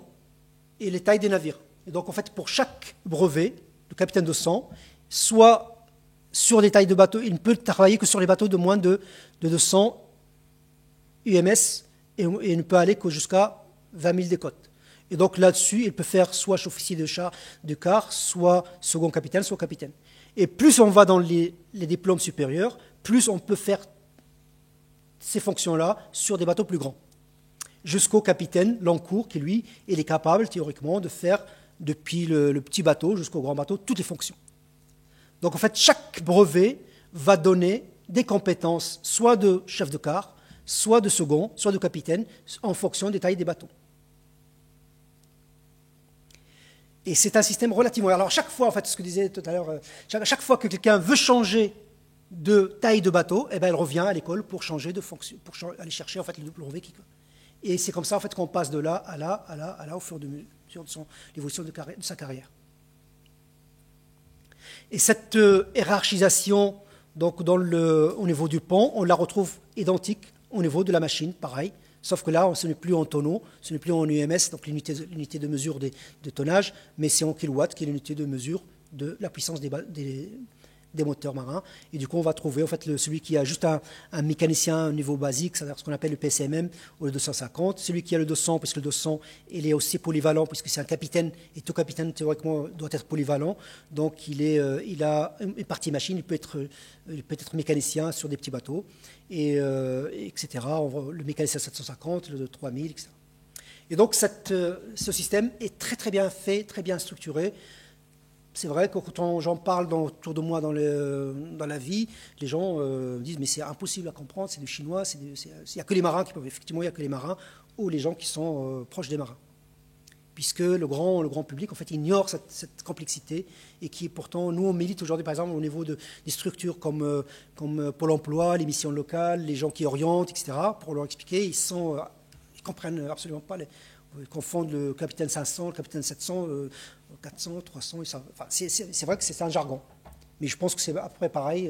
et les tailles des navires. Et donc en fait pour chaque brevet, le capitaine de 100, soit sur des tailles de bateaux, il ne peut travailler que sur les bateaux de moins de 200 UMS et il ne peut aller que jusqu'à 20 000 décotes. Et donc là-dessus, il peut faire soit officier de car, soit second capitaine, soit capitaine. Et plus on va dans les diplômes supérieurs, plus on peut faire ces fonctions-là sur des bateaux plus grands. Jusqu'au capitaine Lancourt, qui lui, il est capable théoriquement de faire, depuis le petit bateau jusqu'au grand bateau, toutes les fonctions. Donc en fait, chaque brevet va donner des compétences, soit de chef de quart, soit de second, soit de capitaine, en fonction des tailles des bateaux. Et c'est un système relativement... Alors chaque fois, en fait, ce que je disais tout à l'heure, chaque fois que quelqu'un veut changer de taille de bateau, eh ben, elle revient à l'école pour changer de fonction, pour aller chercher en fait, le brevet qui... Et c'est comme ça en fait, qu'on passe de là à là, à là, à là, au fur et à mesure de l'évolution de sa carrière. Et cette hiérarchisation donc, au niveau du pont, on la retrouve identique au niveau de la machine, pareil, sauf que là, ce n'est plus en tonneau, ce n'est plus en UMS, donc l'unité de mesure de tonnage, mais c'est en kilowatts, qui est l'unité de mesure de la puissance des moteurs marins. Et du coup, on va trouver en fait, celui qui a juste un mécanicien au niveau basique, c'est-à-dire ce qu'on appelle le PCMM, ou le 250. Celui qui a le 200, puisque le 200, il est aussi polyvalent, puisque c'est un capitaine, et tout capitaine, théoriquement, doit être polyvalent. Donc, il a une partie machine, il peut être mécanicien sur des petits bateaux, etc. Le mécanicien 750, le 3000, etc. Et donc, ce système est très, très bien fait, très bien structuré. C'est vrai que quand j'en parle autour de moi dans la vie, les gens me disent mais c'est impossible à comprendre, c'est du chinois, il n'y a que les marins qui peuvent, effectivement, il n'y a que les marins ou les gens qui sont proches des marins. Puisque le grand public, en fait, ignore cette complexité et qui, pourtant, nous, on milite aujourd'hui, par exemple, au niveau des structures comme Pôle emploi, les missions locales, les gens qui orientent, etc., pour leur expliquer, ils comprennent absolument pas ils confondent le capitaine 500, le capitaine 700, 400, 300. C'est vrai que c'est un jargon. Mais je pense que c'est à peu près pareil.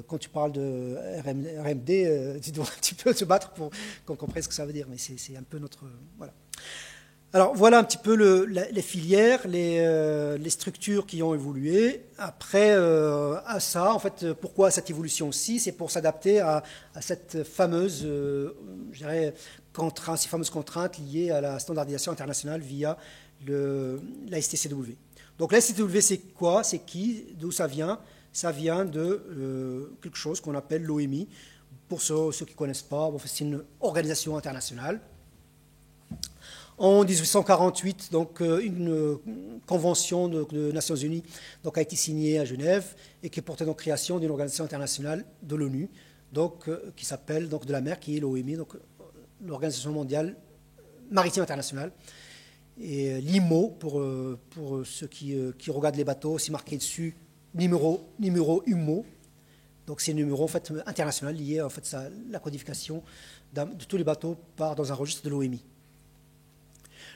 Quand tu parles de RMD, tu dois un petit peu te battre pour qu'on comprenne ce que ça veut dire. Mais c'est un peu notre... voilà. Alors voilà un petit peu les filières, les structures qui ont évolué. Après, à ça, en fait, pourquoi cette évolution aussi? C'est pour s'adapter à cette fameuse, je dirais, ces fameuses contraintes liées à la standardisation internationale via la STCW. Donc la STCW, c'est quoi? C'est qui? D'où ça vient? Ça vient de quelque chose qu'on appelle l'OMI. Pour ceux qui ne connaissent pas, c'est une organisation internationale. En 1848, donc, une convention de Nations Unies donc, a été signée à Genève et qui portait donc création d'une organisation internationale de l'ONU, donc, qui s'appelle donc, de la mer, qui est l'OMI, donc l'Organisation mondiale maritime internationale. Et l'IMO, pour ceux qui regardent les bateaux, c'est marqué dessus numéro UMO. Donc c'est un numéro en fait, international lié en fait, à la codification de tous les bateaux part dans un registre de l'OMI.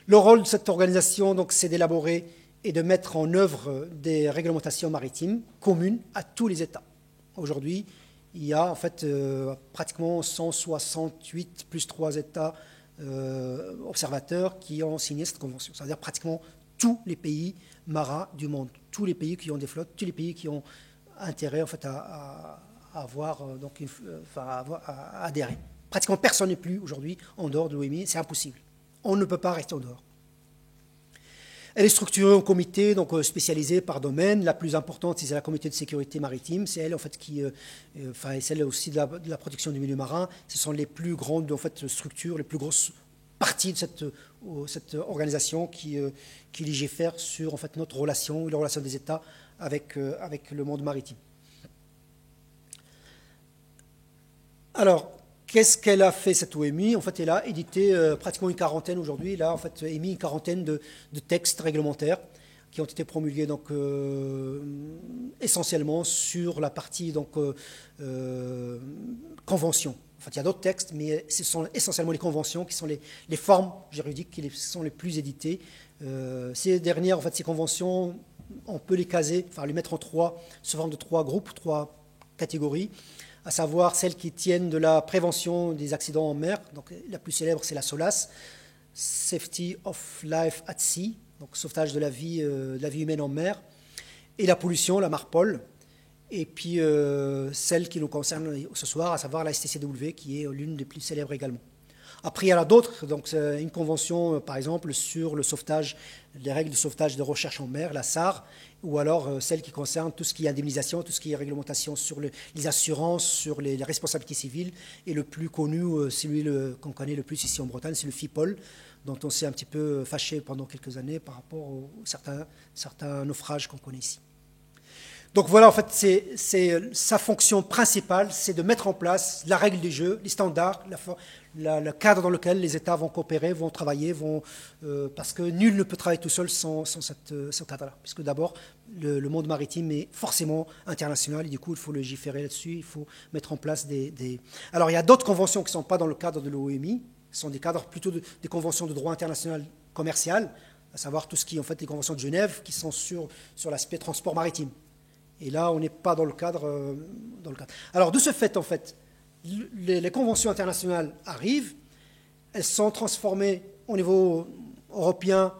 Le rôle de cette organisation, donc, c'est d'élaborer et de mettre en œuvre des réglementations maritimes communes à tous les États. Aujourd'hui, il y a en fait pratiquement 168 plus 3 États observateurs qui ont signé cette convention. C'est-à-dire pratiquement tous les pays marins du monde, tous les pays qui ont des flottes, tous les pays qui ont intérêt en fait, à adhérer. Pratiquement personne n'est plus aujourd'hui en dehors de l'OMI, c'est impossible. On ne peut pas rester en dehors. Elle est structurée en comités donc, spécialisés par domaine. La plus importante, c'est la comité de sécurité maritime. C'est elle en fait, qui, celle aussi de la protection du milieu marin. Ce sont les plus grandes en fait, structures, les plus grosses parties de cette organisation qui légifère sur en fait, notre relation, la relation des États avec le monde maritime. Alors, qu'est-ce qu'elle a fait, cette OMI? En fait, elle a édité pratiquement une quarantaine aujourd'hui. Elle a en fait, émis une quarantaine de textes réglementaires qui ont été promulgués donc, essentiellement sur la partie donc, convention. En fait, il y a d'autres textes, mais ce sont essentiellement les conventions qui sont les formes juridiques qui sont les plus éditées. Ces dernières, en fait, ces conventions, on peut les caser, enfin les mettre sous forme de 3 groupes, 3 catégories, à savoir celles qui tiennent de la prévention des accidents en mer. Donc, la plus célèbre, c'est la SOLAS, Safety of Life at Sea, donc sauvetage de la vie humaine en mer, et la pollution, la MARPOL, et puis celle qui nous concerne ce soir, à savoir la STCW, qui est l'une des plus célèbres également. Après, il y en a d'autres. Donc, c'est une convention, par exemple, sur le sauvetage, les règles de sauvetage de recherche en mer, la SAR, ou alors celle qui concerne tout ce qui est indemnisation, tout ce qui est réglementation sur les assurances, sur les responsabilités civiles. Et le plus connu, celui qu'on connaît le plus ici en Bretagne, c'est le FIPOL, dont on s'est un petit peu fâché pendant quelques années par rapport aux certains naufrages qu'on connaît ici. Donc voilà, en fait, c'est sa fonction principale, c'est de mettre en place la règle du jeu, les standards, le cadre dans lequel les États vont coopérer, vont travailler, parce que nul ne peut travailler tout seul sans ce cadre-là. Puisque d'abord, le monde maritime est forcément international, et du coup, il faut légiférer là-dessus, il faut mettre en place Alors, il y a d'autres conventions qui ne sont pas dans le cadre de l'OMI, ce sont des cadres plutôt des conventions de droit international commercial, à savoir tout ce qui est en fait les conventions de Genève, qui sont sur l'aspect transport maritime. Et là, on n'est pas dans le cadre. Alors, de ce fait, en fait, les conventions internationales arrivent, elles sont transformées au niveau européen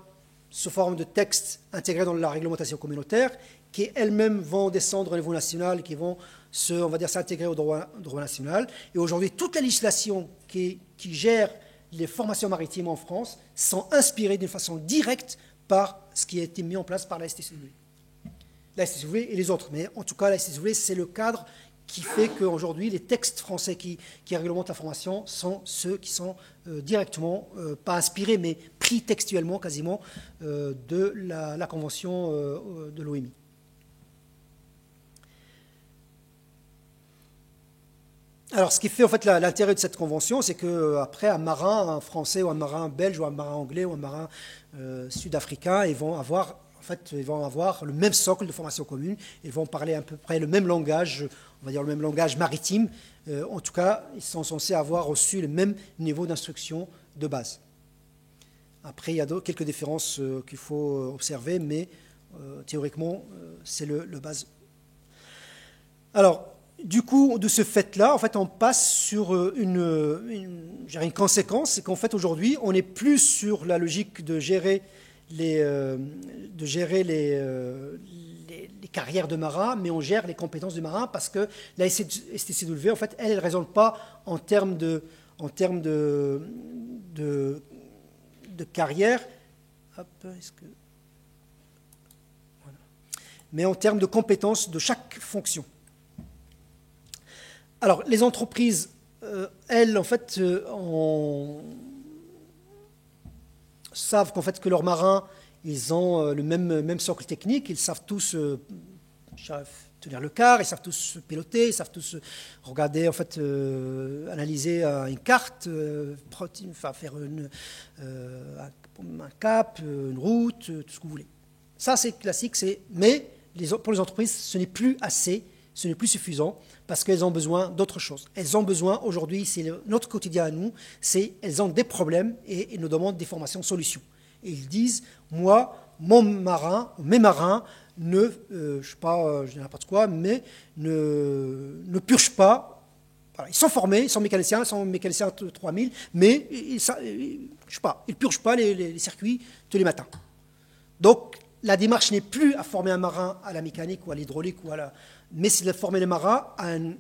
sous forme de textes intégrés dans la réglementation communautaire, qui elles-mêmes vont descendre au niveau national, qui vont on va dire, s'intégrer au droit national. Et aujourd'hui, toute la législation qui gère les formations maritimes en France sont inspirées d'une façon directe par ce qui a été mis en place par la STCW. La STCW et les autres, mais en tout cas la STCW, c'est le cadre qui fait qu'aujourd'hui les textes français qui réglementent la formation sont ceux qui sont directement, pas inspirés, mais pris textuellement quasiment de la convention de l'OMI. Alors, ce qui fait en fait l'intérêt de cette convention, c'est qu'après, un marin français ou un marin belge ou un marin anglais ou un marin sud-africain, ils vont avoir le même socle de formation commune, ils vont parler à peu près le même langage, on va dire le même langage maritime. En tout cas, ils sont censés avoir reçu le même niveau d'instruction de base. Après, il y a quelques différences qu'il faut observer, mais théoriquement, c'est le base. Alors, du coup, de ce fait-là, en fait, on passe sur une conséquence, c'est qu'en fait, aujourd'hui, on n'est plus sur la logique de gérer les carrières de marins, mais on gère les compétences du marin parce que la STCW, en fait, elle ne raisonne pas en termes de carrière, voilà, mais en termes de compétences de chaque fonction. Alors, les entreprises, elles, en fait, savent qu'en fait que leurs marins, ils ont le même socle technique, ils savent tous tenir le quart, ils savent tous piloter, ils savent tous regarder, en fait, analyser une carte, faire un cap, une route, tout ce que vous voulez. Ça, c'est classique, mais pour les entreprises, ce n'est plus assez, ce n'est plus suffisant, parce qu'elles ont besoin d'autre chose. Elles ont besoin, aujourd'hui, c'est notre quotidien à nous, elles ont des problèmes et elles nous demandent des formations solutions. Et ils disent, moi, mes marins, je dis n'importe quoi, mais ne purgent pas. Voilà, ils sont formés, ils sont mécaniciens 3000, mais ils ne purgent pas les circuits tous les matins. Donc, la démarche n'est plus à former un marin à la mécanique ou à l'hydraulique, mais c'est de former les marins à un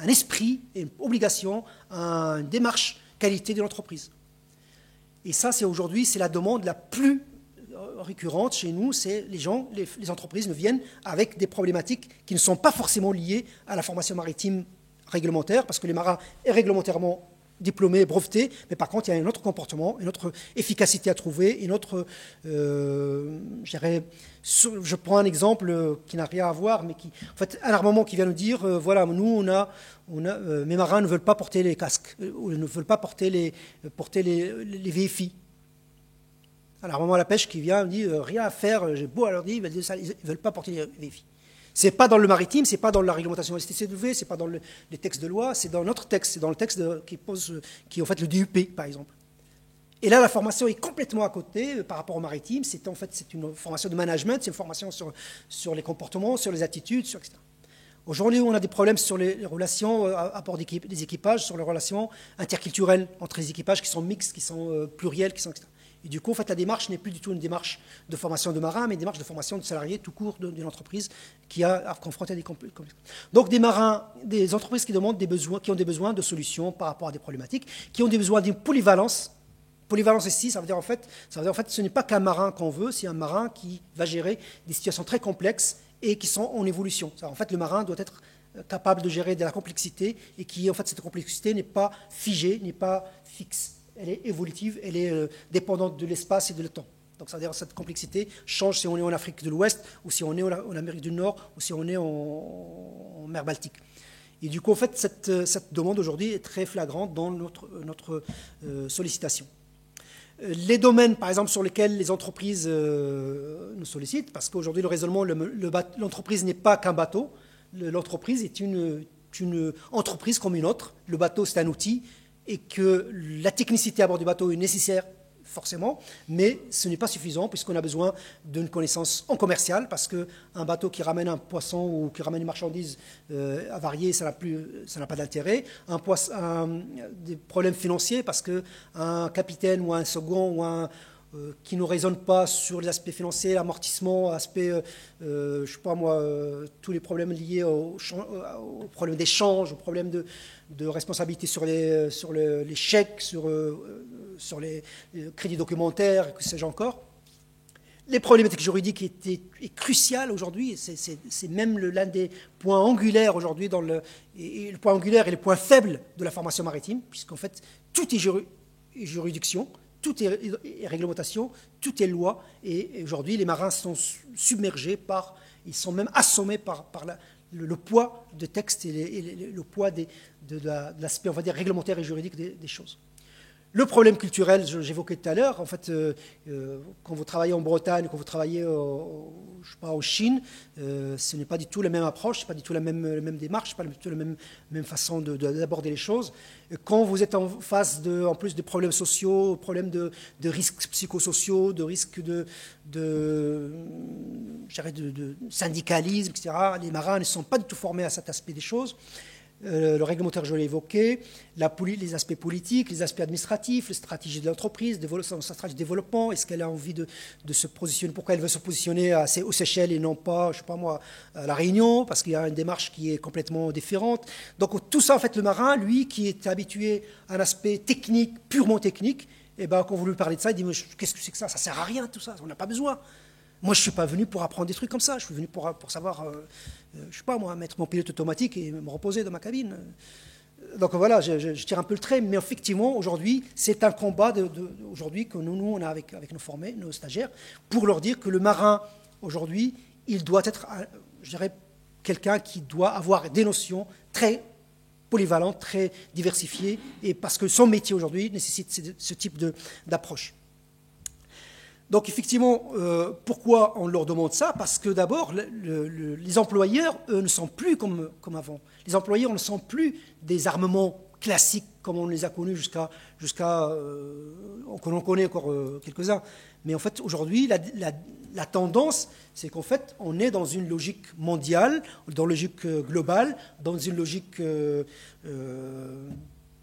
esprit, une obligation, à une démarche qualité de l'entreprise. Et ça, aujourd'hui, c'est la demande la plus récurrente chez nous, c'est les entreprises nous viennent avec des problématiques qui ne sont pas forcément liées à la formation maritime réglementaire, parce que les marins sont réglementairement diplômés, brevetés, mais par contre, il y a un autre comportement, une autre efficacité à trouver, une autre, je prends un exemple qui n'a rien à voir, mais en fait, un armement qui vient nous dire, voilà, nous, mes marins ne veulent pas porter les casques, ou ne veulent pas porter les VFI. Alors, armement à la pêche qui vient, me dit, rien à faire, j'ai beau à leur dire, ils ne veulent pas porter les VFI. Ce n'est pas dans le maritime, ce n'est pas dans la réglementation STCW, ce n'est pas dans les textes de loi, c'est dans notre texte, c'est dans le texte qui est en fait le DUP, par exemple. Et là, la formation est complètement à côté par rapport au maritime. C'est une formation de management, c'est une formation sur les comportements, sur les attitudes, etc. Aujourd'hui, on a des problèmes sur les relations à bord des équipages, sur les relations interculturelles entre les équipages qui sont mixtes, qui sont pluriels, etc. Et du coup, en fait, la démarche n'est plus du tout une démarche de formation de marins, mais une démarche de formation de salariés tout court d'une entreprise qui a confronté à des complexes. Donc des marins, des entreprises qui demandent des besoins, qui ont des besoins de solutions par rapport à des problématiques, qui ont des besoins d'une polyvalence. Polyvalence ici, ça veut dire en fait, ce n'est pas qu'un marin qu'on veut, c'est un marin qui va gérer des situations très complexes et qui sont en évolution. En fait, le marin doit être capable de gérer de la complexité et qui, en fait, cette complexité n'est pas figée, n'est pas fixe. Elle est évolutive, elle est dépendante de l'espace et de le temps. Donc, ça veut dire que cette complexité change si on est en Afrique de l'Ouest ou si on est en Amérique du Nord ou si on est en mer Baltique. Et du coup, en fait, cette demande aujourd'hui est très flagrante dans notre sollicitation. Les domaines, par exemple, sur lesquels les entreprises nous sollicitent, parce qu'aujourd'hui, le raisonnement, l'entreprise n'est pas qu'un bateau, l'entreprise est une entreprise comme une autre. Le bateau, c'est un outil, et que la technicité à bord du bateau est nécessaire, forcément, mais ce n'est pas suffisant, puisqu'on a besoin d'une connaissance en commercial, parce qu'un bateau qui ramène un poisson ou qui ramène une marchandise avariée, ça n'a pas d'intérêt. Des problèmes financiers, parce qu'un capitaine ou un second qui ne raisonne pas sur les aspects financiers, l'amortissement, je sais pas moi, tous les problèmes liés aux problèmes d'échange, aux problèmes de responsabilité sur les chèques, sur les crédits documentaires, que sais-je encore. Les problématiques juridiques est cruciales aujourd'hui, c'est même l'un des points angulaires aujourd'hui, et le point angulaire est le point faible de la formation maritime, puisqu'en fait, tout est juridiction, tout est réglementation, tout est loi, et aujourd'hui, les marins sont submergés ils sont même assommés par le poids de textes et le poids de l'aspect, on va dire, réglementaire et juridique des choses. Le problème culturel, j'évoquais tout à l'heure, en fait, quand vous travaillez en Bretagne, quand vous travaillez je sais pas, en Chine, ce n'est pas du tout la même approche, ce n'est pas du tout la même démarche, pas du tout la même façon d'aborder les choses. Quand vous êtes en face, en plus de problèmes sociaux, problèmes de risques psychosociaux, de risques de syndicalisme, etc., les marins ne sont pas du tout formés à cet aspect des choses. Le réglementaire, je l'ai évoqué, les aspects politiques, les aspects administratifs, les stratégies de l'entreprise, sa stratégie de développement, est-ce qu'elle a envie de se positionner, pourquoi elle veut se positionner aux Seychelles et non pas, je sais pas moi, à La Réunion, parce qu'il y a une démarche qui est complètement différente. Donc tout ça, en fait, le marin, lui, qui est habitué à un aspect technique, purement technique, et ben, quand vous lui parlez de ça, il dit, mais qu'est-ce que c'est que ça sert à rien tout ça, on n'a pas besoin. Moi, je ne suis pas venu pour apprendre des trucs comme ça. Je suis venu pour savoir, je ne sais pas moi, mettre mon pilote automatique et me reposer dans ma cabine. Donc voilà, je tire un peu le trait. Mais effectivement, aujourd'hui, c'est un combat aujourd'hui que nous on a avec nos formés, nos stagiaires, pour leur dire que le marin, aujourd'hui, il doit être, je dirais, quelqu'un qui doit avoir des notions très polyvalentes, très diversifiées, et parce que son métier aujourd'hui nécessite ce type d'approche. Donc effectivement, pourquoi on leur demande ça? Parce que d'abord, les employeurs, eux, ne sont plus comme avant. Les employeurs ne sont plus des armements classiques comme on les a connus jusqu'à qu'on en connaît encore quelques-uns. Mais en fait, aujourd'hui, la tendance, c'est qu'en fait, on est dans une logique mondiale, dans une logique globale, dans une logique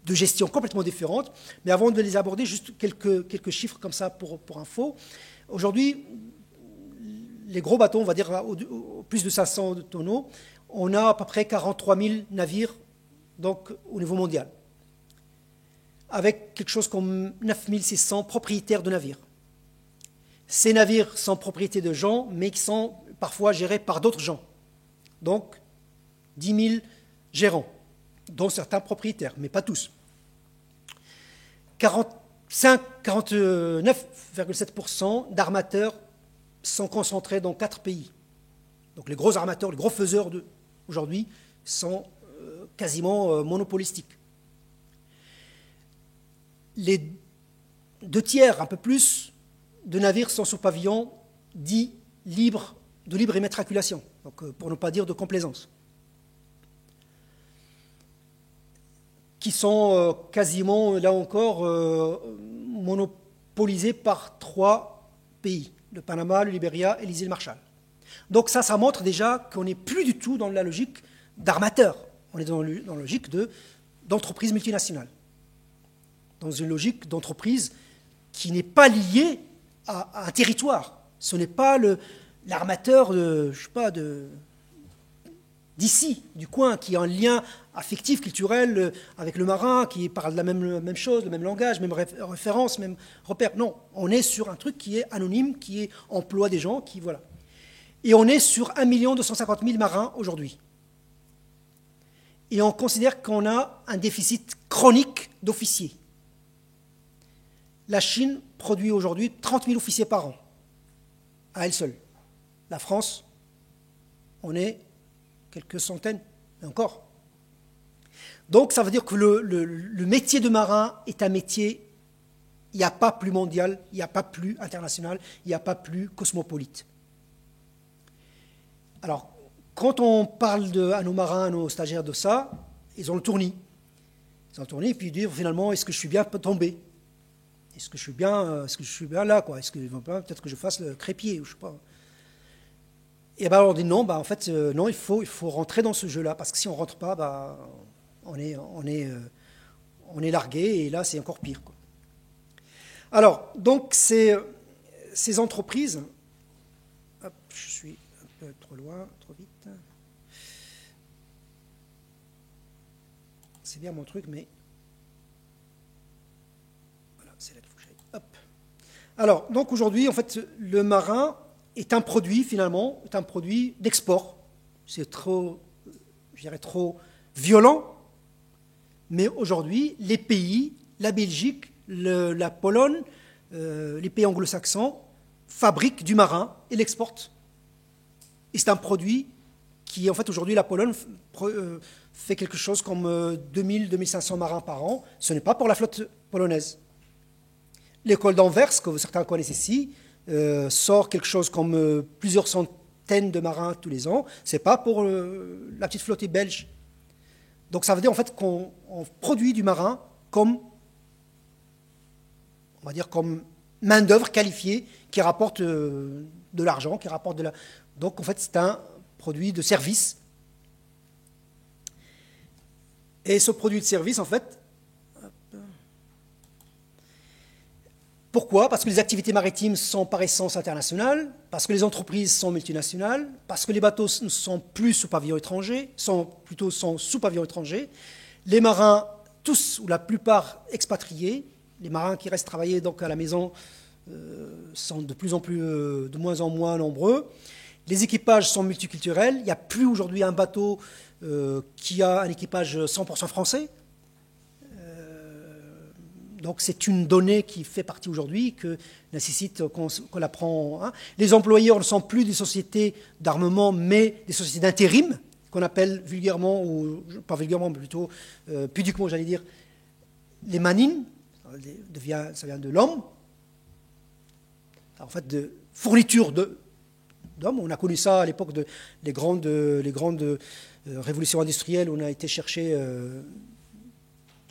de gestion complètement différente. Mais avant de les aborder, juste quelques chiffres comme ça pour info. Aujourd'hui, les gros bateaux, on va dire plus de 500 tonneaux, on a à peu près 43 000 navires donc, au niveau mondial, avec quelque chose comme 9 600 propriétaires de navires. Ces navires sont propriétés de gens, mais qui sont parfois gérés par d'autres gens. Donc, 10 000 gérants, dont certains propriétaires, mais pas tous. 49,7% d'armateurs sont concentrés dans 4 pays. Donc les gros armateurs, les gros faiseurs aujourd'hui sont quasiment monopolistiques. Les 2 tiers, un peu plus, de navires sont sous pavillon dit de libre immatriculation, donc pour ne pas dire de complaisance, qui sont quasiment, là encore, monopolisés par 3 pays, le Panama, le Libéria et les îles Marshall. Donc ça montre déjà qu'on n'est plus du tout dans la logique d'armateur, on est dans la logique d'entreprise multinationale, dans une logique d'entreprise qui n'est pas lié à un territoire. Ce n'est pas l'armateur d'ici, du coin, qui a un lien affectif, culturel avec le marin, qui parle de la même chose, le même langage, même référence, même repère. Non, on est sur un truc qui est anonyme, qui emploie des gens, qui voilà. Et on est sur 1 250 000 marins aujourd'hui. Et on considère qu'on a un déficit chronique d'officiers. La Chine produit aujourd'hui 30 000 officiers par an, à elle seule. La France, on est quelques centaines, et encore. Donc ça veut dire que le métier de marin est un métier, il n'y a pas plus mondial, il n'y a pas plus international, il n'y a pas plus cosmopolite. Alors, quand on parle à nos marins, à nos stagiaires de ça, ils ont le tournis. Ils ont le tournis et puis ils disent finalement, est-ce que je suis bien tombé? Est-ce que je suis bien là, quoi? Est-ce que peut-être que je fasse le crépier, ou je sais pas. Et ben on dit non, en fait non, il faut rentrer dans ce jeu-là, parce que si on rentre pas, on est largué, et là c'est encore pire, quoi. Alors donc ces entreprises, hop, je suis un peu trop loin, trop vite. C'est bien mon truc, mais voilà, c'est là qu'il faut que j'aille. Hop. Alors donc aujourd'hui, en fait, le marin est un produit, finalement, est un produit d'export. C'est trop, je dirais, trop violent. Mais aujourd'hui, les pays, la Belgique, la Pologne, les pays anglo-saxons fabriquent du marin et l'exportent. Et c'est un produit qui, en fait, aujourd'hui, la Pologne fait quelque chose comme 2000-2500 marins par an. Ce n'est pas pour la flotte polonaise. L'école d'Anvers, que certains connaissent ici, sort quelque chose comme plusieurs centaines de marins tous les ans. Ce n'est pas pour la petite flottille belge. Donc ça veut dire en fait qu'on produit du marin comme, on va dire, comme main-d'œuvre qualifiée qui rapporte de l'argent, qui rapporte de la. Donc en fait c'est un produit de service. Et ce produit de service, en fait, pourquoi? Parce que les activités maritimes sont par essence internationales, parce que les entreprises sont multinationales, parce que les bateaux ne sont plus sous pavillon étranger, sont sous pavillon étranger. Les marins, tous ou la plupart expatriés, les marins qui restent travailler donc à la maison sont de moins en moins nombreux. Les équipages sont multiculturels. Il n'y a plus aujourd'hui un bateau qui a un équipage 100% français. Donc c'est une donnée qui fait partie aujourd'hui, que nécessite qu'on la prend. Hein. Les employeurs ne sont plus des sociétés d'armement, mais des sociétés d'intérim, qu'on appelle vulgairement, ou pas vulgairement, mais plutôt pudiquement, j'allais dire, les manines. Ça vient de l'homme. En fait, de fourniture d'hommes. On a connu ça à l'époque des grandes révolutions industrielles, où on a été chercher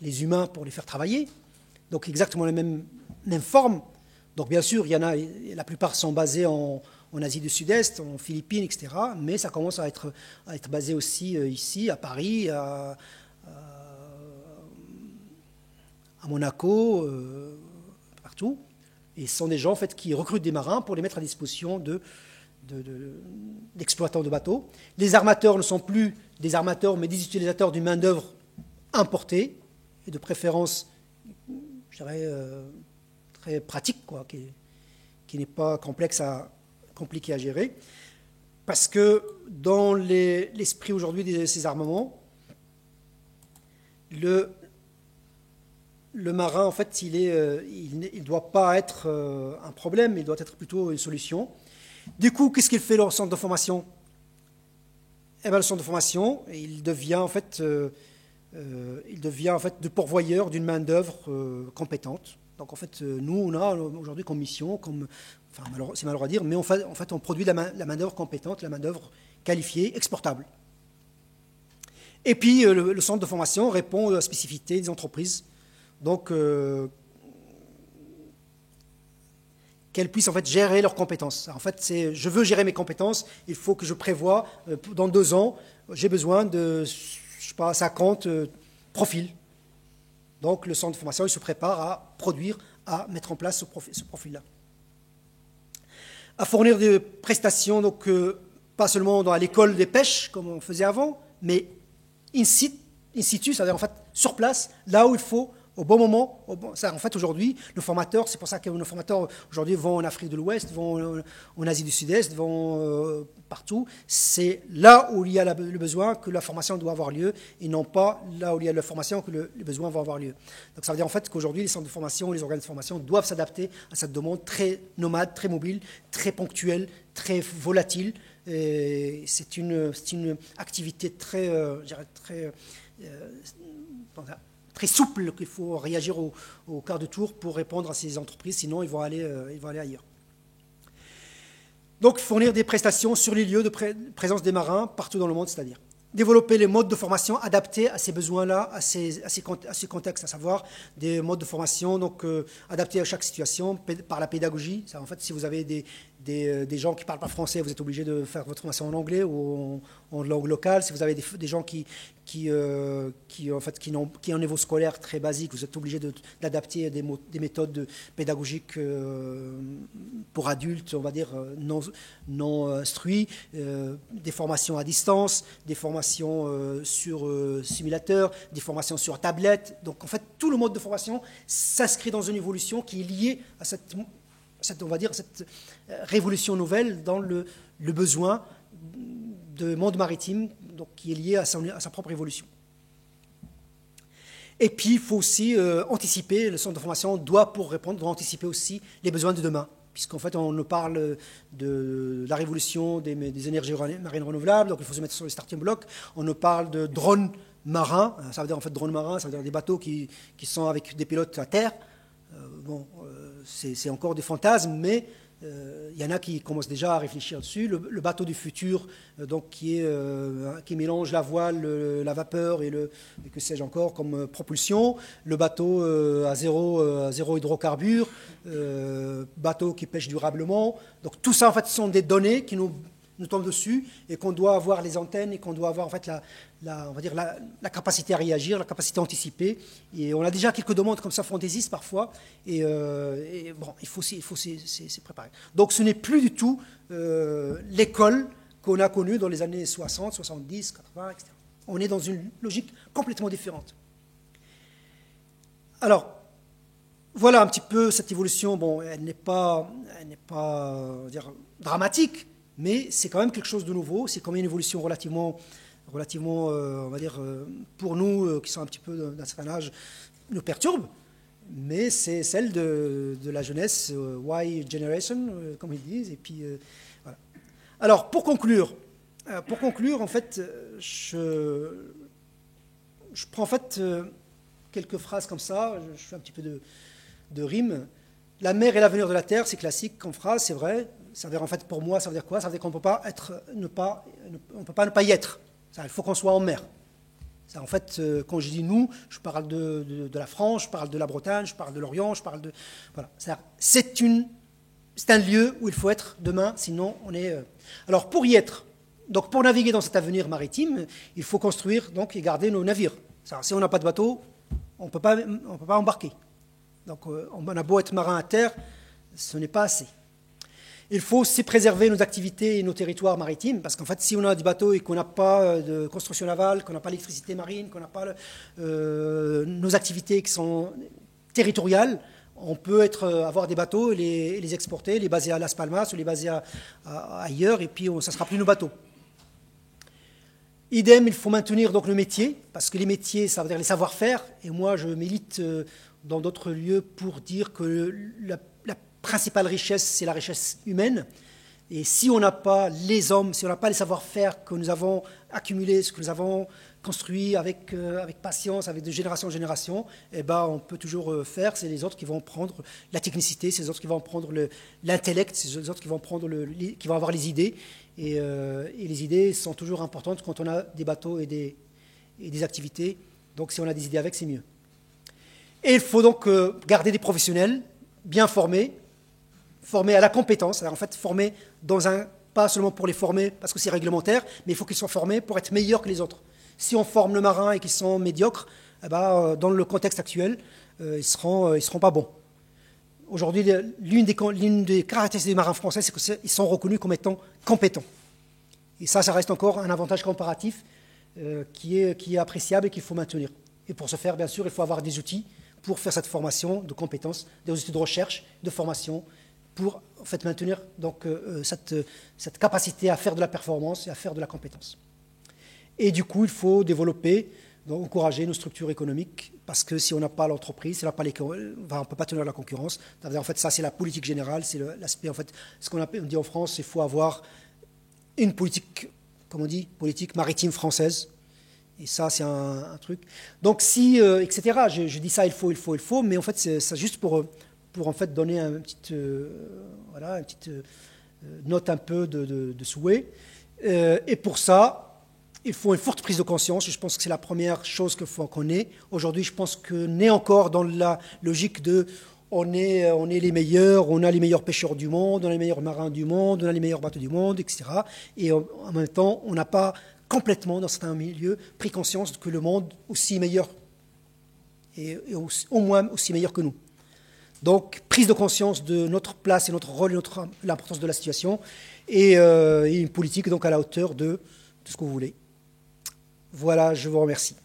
les humains pour les faire travailler. Donc exactement la même forme. Donc bien sûr, il y en a, la plupart sont basés en Asie du Sud-Est, en Philippines, etc. Mais ça commence à être basé aussi ici, à Paris, à Monaco, partout. Et ce sont des gens en fait, qui recrutent des marins pour les mettre à disposition d'exploitants de bateaux. Les armateurs ne sont plus des armateurs, mais des utilisateurs d'une main-d'œuvre importée, et de préférence, je dirais, très pratique, quoi, qui n'est pas compliqué à gérer. Parce que dans l'esprit aujourd'hui de ces armements, le marin, en fait, il ne doit pas être un problème, il doit être plutôt une solution. Du coup, qu'est-ce qu'il fait le centre de formation? Eh bien, le centre de formation, il devient en fait le pourvoyeur d'une main-d'œuvre compétente. Donc, en fait, nous, on a aujourd'hui comme mission, c'est malheureux à dire, mais en fait, on produit la main-d'œuvre compétente, la main-d'œuvre qualifiée, exportable. Et puis, le centre de formation répond aux spécificités des entreprises. Donc, qu'elles puissent en fait gérer leurs compétences. En fait, je veux gérer mes compétences, il faut que je prévoie, dans 2 ans, j'ai besoin de, je sais pas, 50 profils. Donc, le centre de formation, il se prépare à produire à mettre en place ce profil-là. À fournir des prestations, donc pas seulement dans l'école des pêches, comme on faisait avant, mais in situ, c'est-à-dire en fait sur place, là où il faut, au bon moment. En fait, aujourd'hui, nos formateurs, c'est pour ça que nos formateurs aujourd'hui vont en Afrique de l'Ouest, vont en Asie du Sud-Est, vont partout. C'est là où il y a le besoin que la formation doit avoir lieu, et non pas là où il y a la formation que le besoin va avoir lieu. Donc ça veut dire en fait qu'aujourd'hui, les centres de formation, les organes de formation doivent s'adapter à cette demande très nomade, très mobile, très ponctuelle, très volatile. C'est une activité très, je dirais, très souple, qu'il faut réagir au quart de tour pour répondre à ces entreprises, sinon ils vont aller ailleurs. Donc fournir des prestations sur les lieux de présence des marins partout dans le monde, c'est-à-dire développer les modes de formation adaptés à ces besoins-là, à ces contextes, à savoir des modes de formation donc, adaptés à chaque situation par la pédagogie. Ça, en fait, si vous avez des gens qui ne parlent pas français, vous êtes obligé de faire votre formation en anglais ou en langue locale. Si vous avez des gens qui ont un niveau scolaire très basique, vous êtes obligé d'adapter des méthodes pédagogiques pour adultes, on va dire, non instruits, des formations à distance, des formations sur simulateur, des formations sur tablette. Donc en fait, tout le mode de formation s'inscrit dans une évolution qui est liée à cette révolution nouvelle dans le besoin de monde maritime, donc qui est lié à sa propre évolution. Et puis, il faut aussi anticiper, le centre de formation doit anticiper aussi les besoins de demain, puisqu'en fait, on nous parle de la révolution des énergies marines renouvelables, donc il faut se mettre sur les starting blocks. On nous parle de drones marins, ça veut dire en fait drones marins, ça veut dire des bateaux qui sont avec des pilotes à terre. C'est encore des fantasmes, mais il y en a qui commencent déjà à réfléchir dessus. Le bateau du futur, donc qui mélange la voile, la vapeur et que sais-je encore comme propulsion. Le bateau à zéro hydrocarbure, bateau qui pêche durablement. Donc tout ça en fait sont des données qui nous tombent dessus et qu'on doit avoir les antennes et qu'on doit avoir en fait la capacité à réagir, la capacité à anticiper. Et on a déjà quelques demandes comme ça fantaisistes parfois. Et bon, il faut s'y préparer. Donc ce n'est plus du tout l'école qu'on a connue dans les années 60, 70, 80, etc. On est dans une logique complètement différente. Alors, voilà un petit peu cette évolution. Bon, elle n'est pas dramatique, mais c'est quand même quelque chose de nouveau. C'est quand même une évolution relativement on va dire, pour nous qui sont un petit peu d'un certain âge, nous perturbe. Mais c'est celle de la jeunesse, Y Generation, comme ils disent. Et puis, voilà. Alors, pour conclure, en fait, je prends en fait quelques phrases comme ça. Je fais un petit peu de rime. La mer est l'avenir de la terre, c'est classique comme phrase, c'est vrai. Ça veut dire, en fait, pour moi, ça veut dire quoi? Ça veut dire qu'on ne peut pas ne pas y être. Il faut qu'on soit en mer. Ça, en fait, quand je dis nous, je parle de la France, je parle de la Bretagne, je parle de l'Orient, je parle de... Voilà. C'est un lieu où il faut être demain, sinon on est... Alors, pour y être, donc pour naviguer dans cet avenir maritime, il faut construire donc, et garder nos navires. Si on n'a pas de bateau, on ne peut pas embarquer. Donc, on a beau être marin à terre, ce n'est pas assez. Il faut aussi préserver nos activités et nos territoires maritimes, parce qu'en fait, si on a des bateaux et qu'on n'a pas de construction navale, qu'on n'a pas l'électricité marine, qu'on n'a pas nos activités qui sont territoriales, on peut avoir des bateaux et les exporter, les baser à Las Palmas ou les baser ailleurs, et puis ça ne sera plus nos bateaux. Idem, il faut maintenir donc le métier, parce que les métiers, ça veut dire les savoir-faire, et moi je milite dans d'autres lieux pour dire que la principale richesse, c'est la richesse humaine. Et si on n'a pas les hommes, si on n'a pas les savoir-faire que nous avons accumulés, ce que nous avons construit avec patience, avec de génération en génération, eh ben, on peut toujours faire. C'est les autres qui vont prendre la technicité, c'est les autres qui vont prendre l'intellect, c'est les autres qui vont avoir les idées. Et les idées sont toujours importantes quand on a des bateaux et des activités. Donc si on a des idées avec, c'est mieux. Et il faut donc garder des professionnels bien formés à la compétence, en fait formés pas seulement pour les former parce que c'est réglementaire, mais il faut qu'ils soient formés pour être meilleurs que les autres. Si on forme le marin et qu'ils sont médiocres, eh ben, dans le contexte actuel, ils seront pas bons. Aujourd'hui, l'une des caractéristiques des marins français, c'est qu'ils sont reconnus comme étant compétents. Et ça reste encore un avantage comparatif qui est appréciable et qu'il faut maintenir. Et pour ce faire, bien sûr, il faut avoir des outils pour faire cette formation de compétences, des outils de recherche, de formation, pour en fait, maintenir donc, cette capacité à faire de la performance et à faire de la compétence. Et du coup, il faut développer, donc, encourager nos structures économiques, parce que si on n'a pas l'entreprise, si on ne peut pas tenir la concurrence. En fait, ça, c'est la politique générale, c'est l'aspect, en fait, ce qu'on dit en France, il faut avoir une politique, comme on dit, politique maritime française. Et ça, c'est un truc. Donc, si, etc., je dis ça, il faut, mais en fait, c'est juste pour en fait donner une petite note un peu de souhait. Et pour ça, il faut une forte prise de conscience. Je pense que c'est la première chose qu'il faut qu'on ait. Aujourd'hui, je pense qu'on est encore dans la logique de on est les meilleurs, on a les meilleurs pêcheurs du monde, on a les meilleurs marins du monde, on a les meilleurs bateaux du monde, etc. Et en même temps, on n'a pas complètement, dans certains milieux, pris conscience que le monde aussi meilleur, et au moins aussi meilleur que nous. Donc, prise de conscience de notre place et notre rôle et l'importance de la situation, et une politique donc à la hauteur de ce que vous voulez. Voilà, je vous remercie.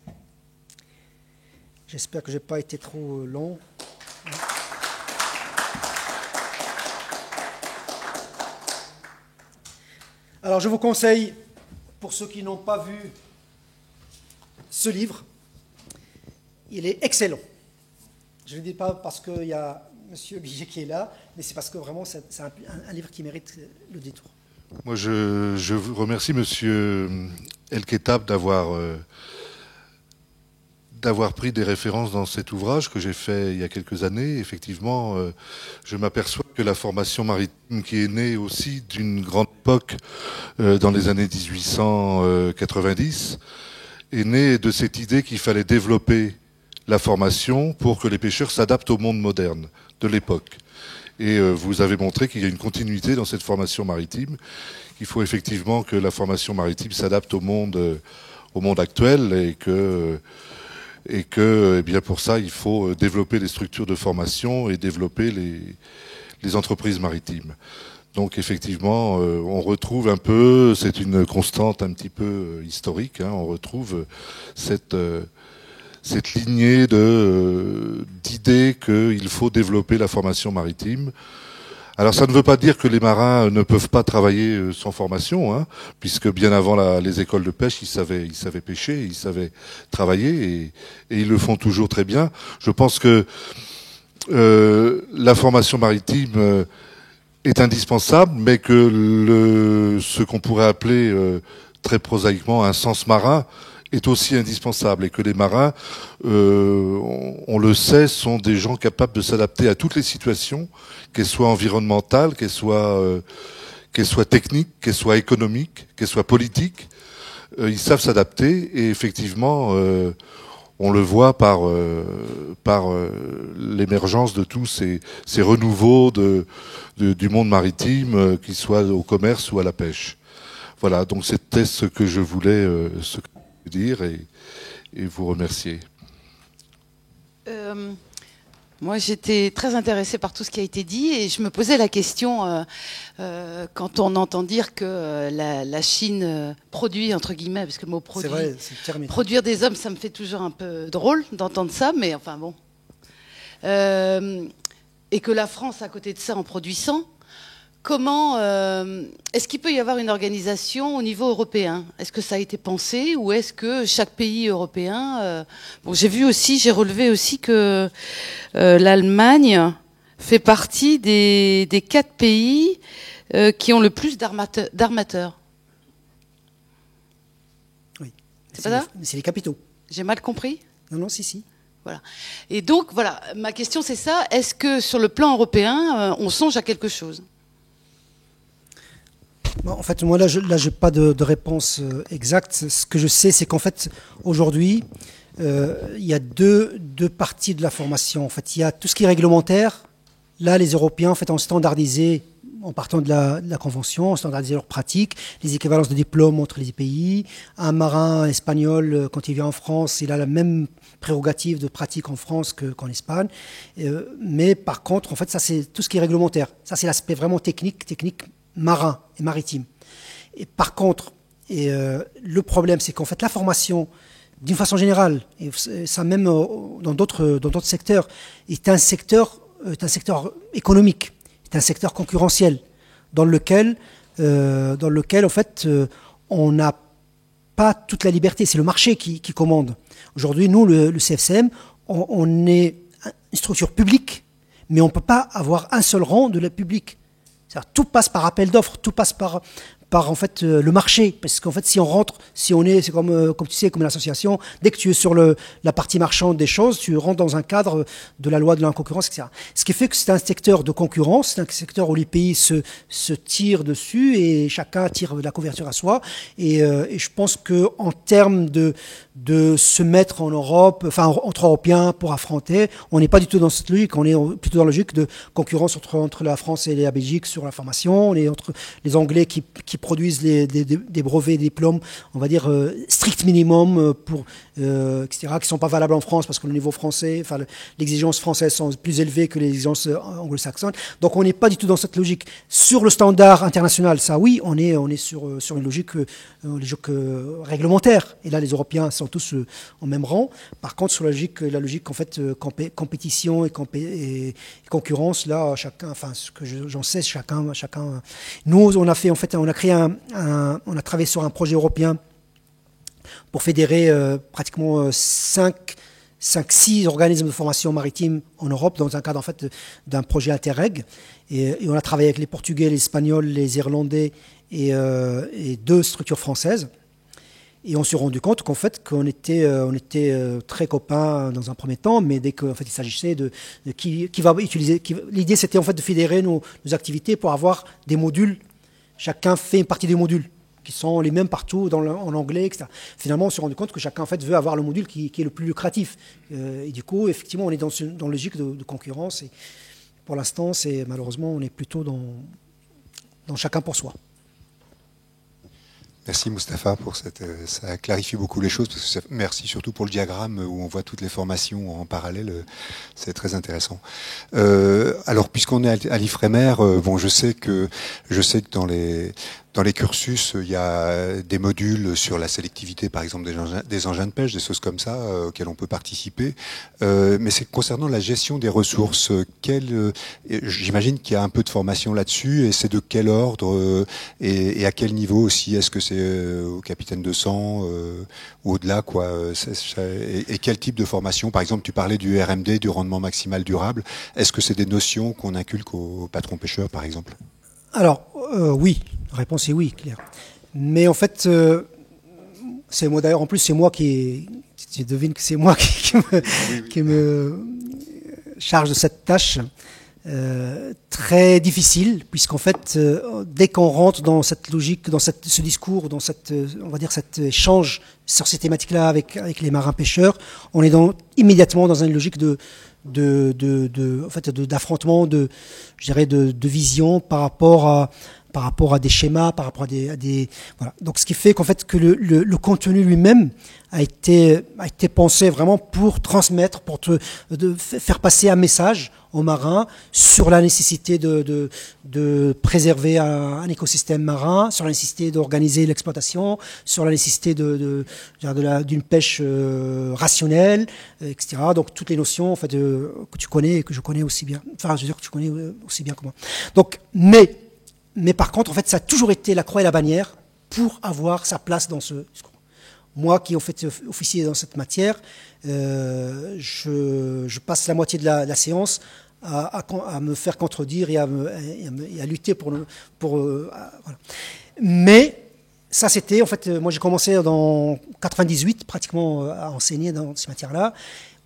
J'espère que je n'ai pas été trop long. Alors, je vous conseille, pour ceux qui n'ont pas vu ce livre, il est excellent. Je ne le dis pas parce qu'il y a M. Billet qui est là, mais c'est parce que vraiment c'est un livre qui mérite le détour. Moi, je vous remercie M. El-Khettab d'avoir pris des références dans cet ouvrage que j'ai fait il y a quelques années. Effectivement, je m'aperçois que la formation maritime, qui est née aussi d'une grande époque dans les années 1890, est née de cette idée qu'il fallait développer la formation pour que les pêcheurs s'adaptent au monde moderne de l'époque. Et vous avez montré qu'il y a une continuité dans cette formation maritime, qu'il faut effectivement que la formation maritime s'adapte au monde actuel et que eh bien pour ça, il faut développer les structures de formation et développer les entreprises maritimes. Donc effectivement, on retrouve un peu, c'est une constante un petit peu historique, hein, on retrouve cette lignée d'idées qu'il faut développer la formation maritime. Alors ça ne veut pas dire que les marins ne peuvent pas travailler sans formation, hein, puisque bien avant les écoles de pêche, ils savaient pêcher, ils savaient travailler, et ils le font toujours très bien. Je pense que la formation maritime est indispensable, mais que ce qu'on pourrait appeler très prosaïquement un sens marin est aussi indispensable, et que les marins, on le sait, sont des gens capables de s'adapter à toutes les situations, qu'elles soient environnementales, qu'elles soient techniques, qu'elles soient économiques, qu'elles soient politiques. Ils savent s'adapter, et effectivement, on le voit par l'émergence de tous ces renouveaux du monde maritime, qu'ils soient au commerce ou à la pêche. Voilà, donc c'était ce que je voulais dire et vous remercier. Moi, j'étais très intéressée par tout ce qui a été dit, et je me posais la question, quand on entend dire que la Chine produit, entre guillemets, parce que le mot produit, c'est vrai, c'est produire des hommes, ça me fait toujours un peu drôle d'entendre ça, mais enfin bon. Et que la France, à côté de ça, en produit 100. Comment est-ce qu'il peut y avoir une organisation au niveau européen? Est-ce que ça a été pensé, ou est-ce que chaque pays européen bon, j'ai relevé aussi que l'Allemagne fait partie des 4 pays qui ont le plus d'armateurs. Oui. C'est pas ça? C'est les capitaux. J'ai mal compris? Non, si. Voilà. Et donc, voilà, ma question c'est ça. Est-ce que sur le plan européen, on songe à quelque chose? Bon, en fait, moi, là, je n'ai pas de réponse exacte. Ce que je sais, c'est qu'en fait, aujourd'hui, il y a deux parties de la formation. En fait, il y a tout ce qui est réglementaire. Là, les Européens, en fait, ont standardisé en partant de la Convention, standardiser leurs pratiques, les équivalences de diplômes entre les pays. Un marin espagnol, quand il vient en France, il a la même prérogative de pratique en France qu'en Espagne. Mais par contre, en fait, ça c'est tout ce qui est réglementaire. Ça c'est l'aspect vraiment technique marin et maritime. Et par contre, le problème, c'est qu'en fait, la formation, d'une façon générale, et ça même dans d'autres secteurs, est un secteur économique, est un secteur concurrentiel, dans lequel en fait, on n'a pas toute la liberté. C'est le marché qui commande. Aujourd'hui, nous, le CFCM, on est une structure publique, mais on ne peut pas avoir un seul rang de la publique. Tout passe par appel d'offres, tout passe par en fait le marché, parce qu'en fait si on est, c'est comme tu sais, comme l'association, dès que tu es sur la partie marchande des choses, tu rentres dans un cadre de la loi de la concurrence, etc. Ce qui fait que c'est un secteur de concurrence, c'est un secteur où les pays se tirent dessus et chacun tire la couverture à soi. Et je pense que en termes de se mettre en Europe, enfin entre Européens pour affronter, on n'est pas du tout dans cette logique. On est plutôt dans la logique de concurrence entre la France et la Belgique sur la formation. On est entre les Anglais qui produisent des brevets, des diplômes, on va dire strict minimum etc., qui sont pas valables en France parce que le niveau français, enfin l'exigence française sont plus élevées que les exigences anglo-saxonnes. Donc on n'est pas du tout dans cette logique. Sur le standard international, ça oui, on est sur une logique réglementaire. Et là, les Européens sont tous au même rang. Par contre, sur la logique en fait compétition et concurrence, là, chacun, enfin ce que j'en sais, chacun. Nous, on a créé on a travaillé sur un projet européen pour fédérer pratiquement 5-6 organismes de formation maritime en Europe dans un cadre en fait d'un projet Interreg. Et on a travaillé avec les Portugais, les Espagnols, les Irlandais et 2 structures françaises. Et on s'est rendu compte qu'en fait on était très copains dans un premier temps, mais dès qu'en fait il s'agissait de qui va utiliser, l'idée c'était en fait de fédérer nos activités pour avoir des modules. Chacun fait une partie des modules qui sont les mêmes partout en anglais, etc. Finalement, on s'est rendu compte que chacun en fait veut avoir le module qui est le plus lucratif. Et du coup, effectivement, on est dans une logique de concurrence. Et pour l'instant, malheureusement, on est plutôt dans chacun pour soi. Merci Mustapha pour ça clarifie beaucoup les choses. Merci surtout pour le diagramme où on voit toutes les formations en parallèle. C'est très intéressant. Alors puisqu'on est à l'Ifremer, bon, je sais que dans les cursus, il y a des modules sur la sélectivité, par exemple, des engins de pêche, des choses comme ça, auxquels on peut participer. Mais c'est concernant la gestion des ressources. J'imagine qu'il y a un peu de formation là-dessus, et c'est de quel ordre et à quel niveau aussi? Est-ce que c'est au capitaine de sang ou au-delà, quoi? Et quel type de formation? Par exemple, tu parlais du RMD, du rendement maximal durable. Est-ce que c'est des notions qu'on inculque aux patrons pêcheurs, par exemple? Alors, oui. La réponse est oui, clair. Mais en fait, c'est moi d'ailleurs, en plus, c'est moi tu devines que c'est moi qui me charge de cette tâche très difficile, puisqu'en fait, dès qu'on rentre dans cette logique, dans ce discours, dans on va dire cet échange sur ces thématiques-là avec les marins pêcheurs, on est immédiatement dans une logique d'affrontement, je dirais, de vision par rapport à des schémas, par rapport à des voilà. Donc ce qui fait qu'en fait que le contenu lui-même a été pensé vraiment pour transmettre, pour faire passer un message aux marins sur la nécessité de préserver un écosystème marin, sur la nécessité d'organiser l'exploitation, sur la nécessité d'une pêche rationnelle, etc. Donc toutes les notions en fait que tu connais et que je connais aussi bien. Enfin, je veux dire que tu connais aussi bien que moi. Donc, mais par contre, en fait, ça a toujours été la croix et la bannière pour avoir sa place dans ce discours. Moi qui, en fait, officier dans cette matière, je passe la moitié de la séance à me faire contredire et à lutter pour voilà. Mais ça, c'était, en fait, moi j'ai commencé en 98 pratiquement à enseigner dans ces matières-là.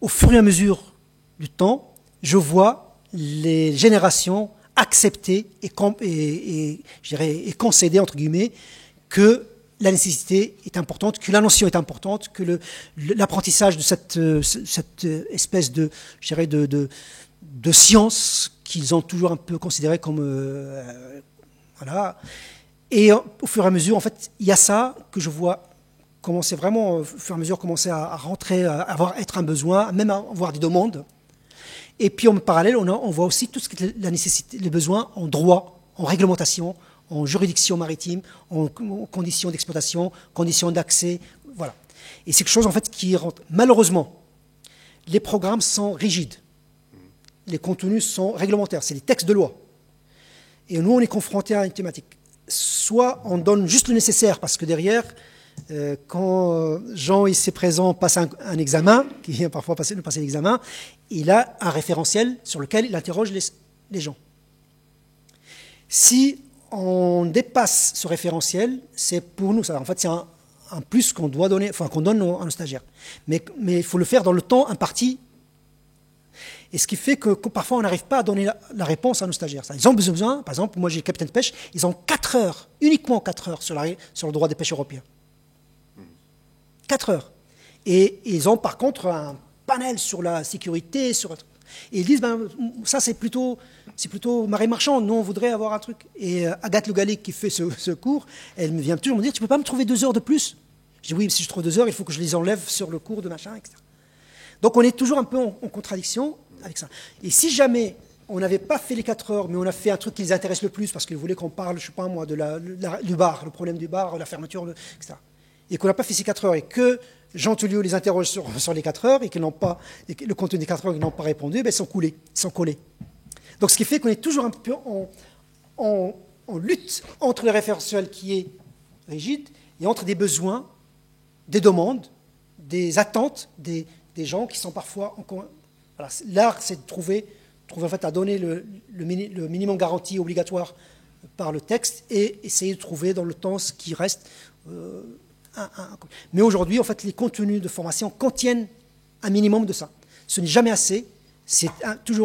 Au fur et à mesure du temps, je vois les générations accepter et concéder, entre guillemets, que la nécessité est importante, que la notion est importante, que l'apprentissage de cette espèce de science qu'ils ont toujours un peu considéré comme... voilà. Et au fur et à mesure, en fait, il y a ça que je vois commencer vraiment, au fur et à mesure, commencer à rentrer, être un besoin, même à avoir des demandes. Et puis en parallèle, on voit aussi tout ce qui est la nécessité, les besoins en droit, en réglementation, en juridiction maritime, en conditions d'exploitation, conditions d'accès, voilà. Et c'est quelque chose en fait qui rentre. Malheureusement, les programmes sont rigides, les contenus sont réglementaires, c'est des textes de loi. Et nous, on est confrontés à une thématique. Soit on donne juste le nécessaire, parce que derrière, quand Jean ici présent passe un examen, qui vient parfois passer l'examen, il a un référentiel sur lequel il interroge les gens. Si on dépasse ce référentiel, c'est pour nous ça. En fait, c'est un plus qu'on doit donner, enfin qu'on donne à nos stagiaires. Mais il faut le faire dans le temps imparti. Et ce qui fait que parfois on n'arrive pas à donner la réponse à nos stagiaires. Ils ont besoin, par exemple, moi j'ai le capitaine de pêche, ils ont 4 heures, uniquement 4 heures sur le droit des pêches européens. 4 heures. Et ils ont par contre un panel sur la sécurité, et ils disent, ça c'est plutôt marée marchande, nous on voudrait avoir un truc. Et Agathe Le Gallec qui fait ce cours, elle vient toujours me dire, tu peux pas me trouver 2 heures de plus? Je dis, oui, si je trouve 2 heures, il faut que je les enlève sur le cours de machin, etc. Donc on est toujours un peu en contradiction avec ça. Et si jamais on n'avait pas fait les 4 heures, mais on a fait un truc qui les intéresse le plus, parce qu'ils voulaient qu'on parle, je sais pas moi, du bar, le problème du bar, la fermeture, etc. Et qu'on n'a pas fait ces 4 heures, et que Jean Touliot les interroge sur les 4 heures, et qu'ils n'ont pas, et le contenu des 4 heures, ils n'ont pas répondu, ben, ils sont collés. Donc ce qui fait qu'on est toujours un peu en lutte entre le référentiel qui est rigide, et entre des besoins, des demandes, des attentes, des gens qui sont parfois... Voilà, l'art, c'est de trouver en fait, à donner le minimum garanti obligatoire par le texte et essayer de trouver dans le temps ce qui reste. Mais aujourd'hui, en fait, les contenus de formation contiennent un minimum de ça. Ce n'est jamais assez.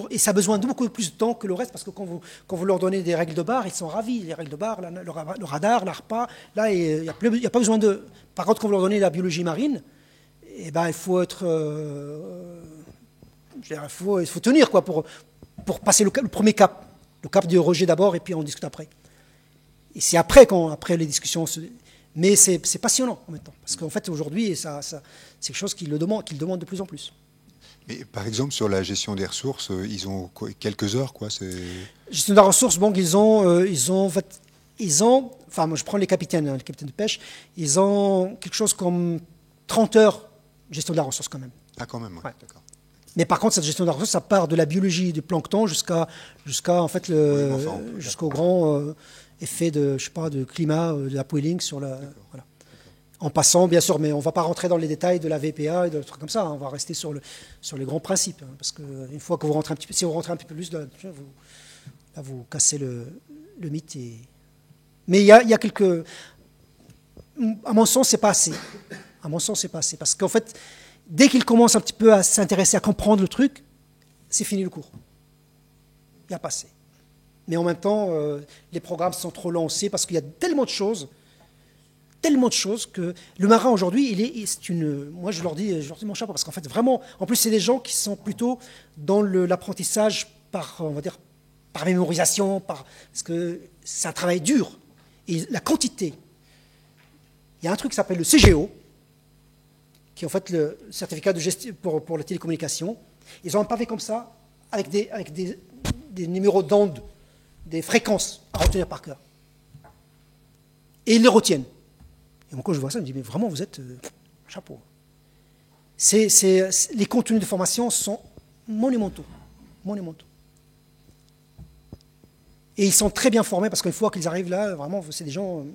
Et ça a besoin de beaucoup plus de temps que le reste, parce que quand vous leur donnez des règles de bar, ils sont ravis. Les règles de bar, le radar, l'ARPA, là, il n'y a pas besoin de... Par contre, quand vous leur donnez la biologie marine, eh ben, il faut être... il faut tenir quoi, pour passer le premier cap. Le cap du rejet d'abord, et puis on discute après. Et c'est après les discussions... Mais c'est passionnant en même temps. Parce qu'en fait, aujourd'hui, c'est quelque chose qu'ils demandent de plus en plus. Mais par exemple, sur la gestion des ressources, ils ont quelques heures, quoi. Gestion des ressources, bon, ils ont, enfin, moi je prends les capitaines de pêche, ils ont quelque chose comme 30 heures de gestion de la ressource quand même. Ah, quand même, ouais. D'accord. Mais par contre, cette gestion de la ressource, ça part de la biologie du plancton jusqu'à en fait jusqu'au grand effet de, je sais pas, de climat, de la pooling sur la. Voilà. En passant, bien sûr, mais on ne va pas rentrer dans les détails de la VPA et de trucs comme ça. Hein. On va rester sur les grands principes. Hein, parce qu'une fois que vous rentrez un petit peu, si vous rentrez un petit peu plus, là, vous cassez le mythe. Mais il y a quelques. À mon sens, c'est pas assez. À mon sens, c'est pas assez. Parce qu'en fait, dès qu'ils commencent un petit peu à s'intéresser, à comprendre le truc, c'est fini le cours. Il n'y a pas assez. Mais en même temps, les programmes sont trop lancés parce qu'il y a tellement de choses que le marin aujourd'hui, moi je leur dis mon chapeau, parce qu'en fait vraiment, en plus c'est des gens qui sont plutôt dans l'apprentissage on va dire, par mémorisation, parce que c'est un travail dur. Et la quantité, il y a un truc qui s'appelle le CGO, qui est en fait le certificat de gestion pour la télécommunication. Ils ont un pavé comme ça, avec des numéros d'onde, des fréquences à retenir par cœur. Et ils les retiennent. Et moi, quand je vois ça, je me dis, mais vraiment, vous êtes chapeau. Les contenus de formation sont monumentaux. Monumentaux. Et ils sont très bien formés, parce qu'une fois qu'ils arrivent là, vraiment, c'est des gens...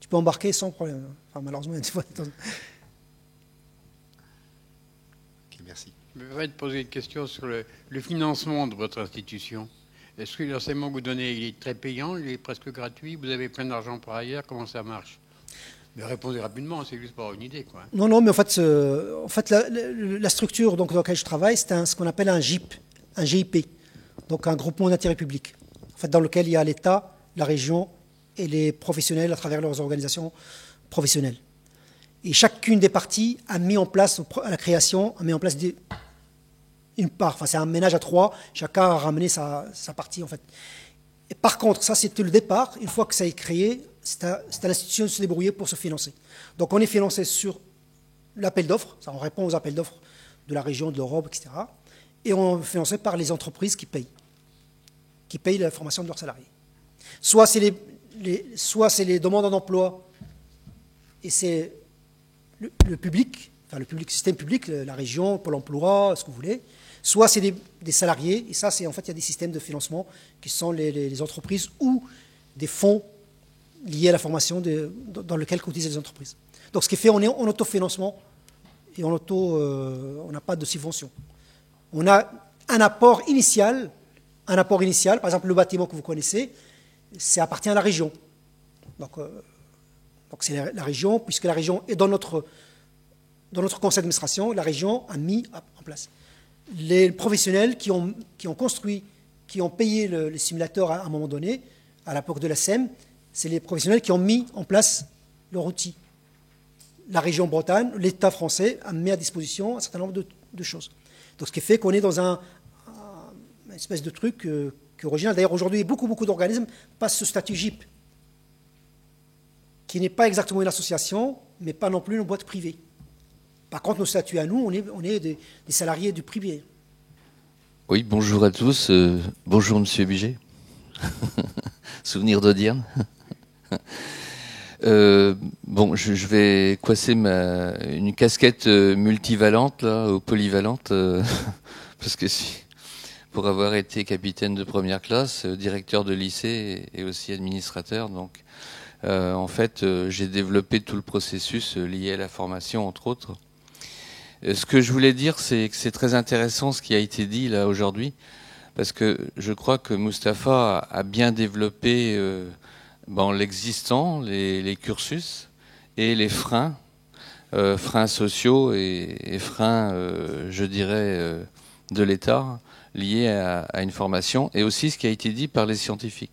tu peux embarquer sans problème. Enfin, malheureusement, il y a des fois... Ok, merci. Je voudrais te poser une question sur le financement de votre institution. Est-ce que l'enseignement que vous donnez, il est très payant, il est presque gratuit, vous avez plein d'argent par ailleurs, comment ça marche? Mais répondez rapidement, c'est juste pour avoir une idée, quoi. Non, mais en fait la structure donc, dans laquelle je travaille, c'est ce qu'on appelle un GIP, donc un groupement d'intérêt public, en fait, dans lequel il y a l'État, la région et les professionnels à travers leurs organisations professionnelles. Et chacune des parties a mis en place, à la création, a mis en place une part. Enfin, c'est un ménage à 3, chacun a ramené sa partie, en fait. Et par contre, ça, c'était le départ. Une fois que ça est créé, c'est à l'institution de se débrouiller pour se financer. Donc, on est financé sur l'appel d'offres. On répond aux appels d'offres de la région, de l'Europe, etc. Et on est financé par les entreprises qui payent la formation de leurs salariés. Soit c'est les demandeurs d'emploi et c'est le public, enfin le système public, la région, Pôle emploi, ce que vous voulez. Soit c'est des salariés, et ça, c'est en fait, il y a des systèmes de financement qui sont les entreprises ou des fonds liés à la formation dans lesquels cotisent les entreprises. Donc, ce qui fait, on est en autofinancement et on n'a pas de subvention. On a un apport initial, par exemple, le bâtiment que vous connaissez, ça appartient à la région. Donc c'est la région, puisque la région est dans notre conseil d'administration, la région a mis en place. Les professionnels qui ont construit, qui ont payé les simulateurs à un moment donné, à l'époque de la SEM, c'est les professionnels qui ont mis en place leur outil. La région Bretagne, l'État français a mis à disposition un certain nombre de choses. Donc ce qui fait qu'on est dans une espèce de truc qui est original. D'ailleurs, aujourd'hui, beaucoup d'organismes passent ce statut GIP, qui n'est pas exactement une association, mais pas non plus une boîte privée. Par contre, nos statuts à nous, on est des salariés du privé. Oui, bonjour à tous. Bonjour, Monsieur Biget. Souvenir d'Audierne. Bon, je vais coincer une casquette multivalente, là, ou polyvalente, parce que pour avoir été capitaine de première classe, directeur de lycée et aussi administrateur, donc en fait, j'ai développé tout le processus lié à la formation, entre autres. Ce que je voulais dire, c'est que c'est très intéressant ce qui a été dit là aujourd'hui, parce que je crois que Mustapha a bien développé l'existant, les cursus et les freins sociaux et freins, je dirais, de l'État liés à une formation, et aussi ce qui a été dit par les scientifiques.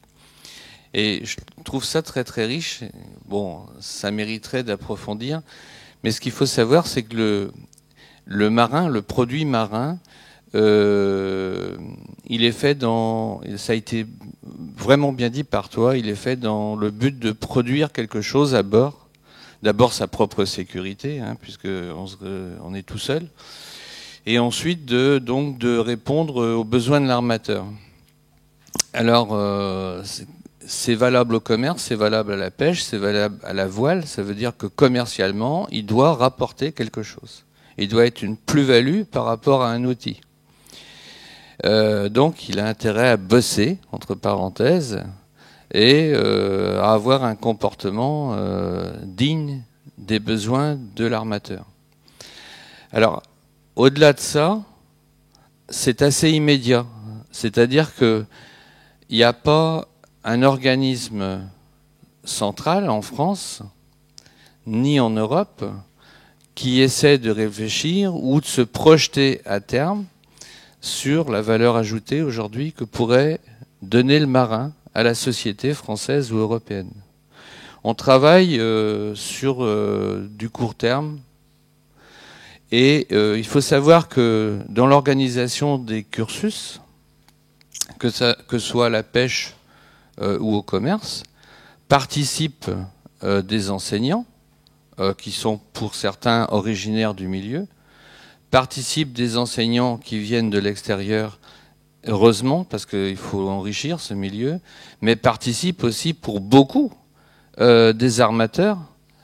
Et je trouve ça très très riche. Bon, ça mériterait d'approfondir, mais ce qu'il faut savoir, c'est que le marin, le produit marin, il est fait ça a été vraiment bien dit par toi, il est fait dans le but de produire quelque chose à bord. D'abord sa propre sécurité, puisque on est tout seul, et ensuite de répondre aux besoins de l'armateur. Alors c'est valable au commerce, c'est valable à la pêche, c'est valable à la voile. Ça veut dire que commercialement, il doit rapporter quelque chose. Il doit être une plus-value par rapport à un outil. Donc il a intérêt à bosser, entre parenthèses, et à avoir un comportement digne des besoins de l'armateur. Alors, au-delà de ça, c'est assez immédiat. C'est-à-dire qu'il n'y a pas un organisme central en France, ni en Europe, qui essaie de réfléchir ou de se projeter à terme sur la valeur ajoutée aujourd'hui que pourrait donner le marin à la société française ou européenne. On travaille sur du court terme, et il faut savoir que dans l'organisation des cursus, que soit la pêche ou au commerce, participent des enseignants, qui sont pour certains originaires du milieu, participent des enseignants qui viennent de l'extérieur, heureusement, parce qu'il faut enrichir ce milieu, mais participent aussi pour beaucoup des armateurs,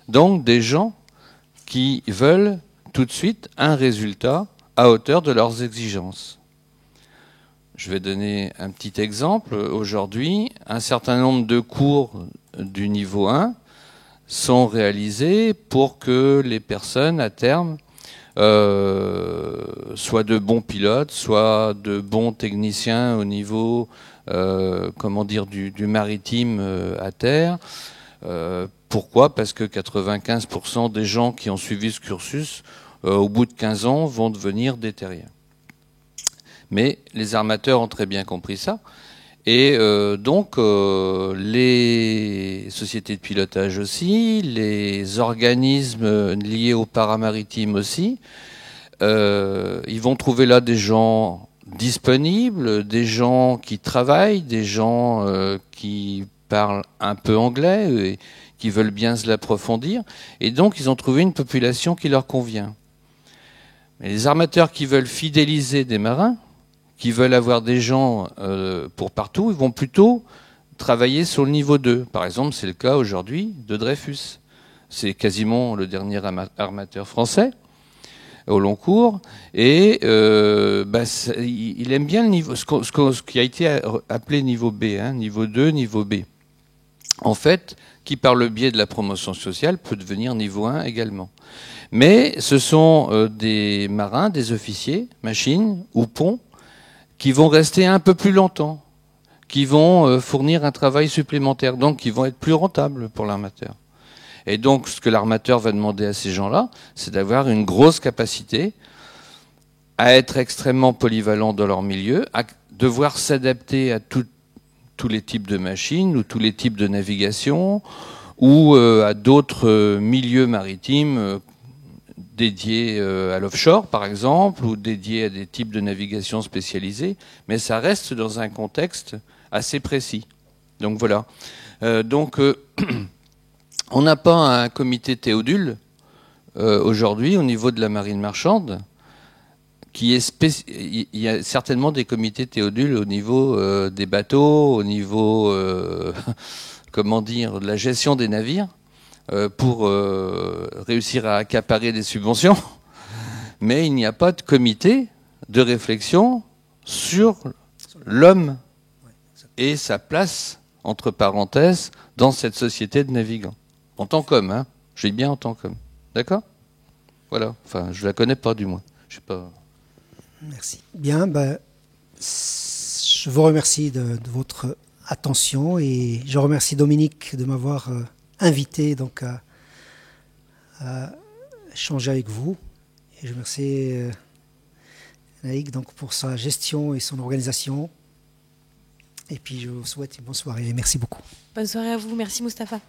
donc des gens qui veulent tout de suite un résultat à hauteur de leurs exigences. Je vais donner un petit exemple. Aujourd'hui, un certain nombre de cours du niveau 1 sont réalisés pour que les personnes, à terme, soient de bons pilotes, soient de bons techniciens au niveau du maritime à terre. Pourquoi ? Parce que 95% des gens qui ont suivi ce cursus, au bout de 15 ans, vont devenir des terriens. Mais les armateurs ont très bien compris ça. Et donc, les sociétés de pilotage aussi, les organismes liés au paramaritime aussi, ils vont trouver là des gens disponibles, des gens qui travaillent, des gens qui parlent un peu anglais et qui veulent bien se l'approfondir. Et donc, ils ont trouvé une population qui leur convient. Mais les armateurs qui veulent fidéliser des marins, qui veulent avoir des gens pour partout, ils vont plutôt travailler sur le niveau 2. Par exemple, c'est le cas aujourd'hui de Dreyfus. C'est quasiment le dernier armateur français au long cours. Et il aime bien le niveau, ce qui a été appelé niveau B, hein, niveau 2, niveau B. En fait, qui par le biais de la promotion sociale peut devenir niveau 1 également. Mais ce sont des marins, des officiers, machines ou ponts, qui vont rester un peu plus longtemps, qui vont fournir un travail supplémentaire, donc qui vont être plus rentables pour l'armateur. Et donc, ce que l'armateur va demander à ces gens-là, c'est d'avoir une grosse capacité à être extrêmement polyvalent dans leur milieu, à devoir s'adapter à tous les types de machines ou tous les types de navigation ou à d'autres milieux maritimes dédiés à l'offshore, par exemple, ou dédiés à des types de navigation spécialisées, mais ça reste dans un contexte assez précis. Donc voilà. On n'a pas un comité Théodule aujourd'hui au niveau de la marine marchande. Il y a certainement des comités Théodule au niveau des bateaux, au niveau de la gestion des navires, pour réussir à accaparer des subventions. Mais il n'y a pas de comité de réflexion sur l'homme et sa place, entre parenthèses, dans cette société de navigants. En tant qu'homme, hein. Je dis bien en tant qu'homme. D'accord ? Voilà. Enfin, je la connais pas, du moins. Je sais pas. Merci. Bien, je vous remercie de votre attention et je remercie Dominique de m'avoir invité donc à échanger avec vous. Et je remercie Naïk donc pour sa gestion et son organisation. Et puis je vous souhaite une bonne soirée. Merci beaucoup. Bonne soirée à vous. Merci Mustapha.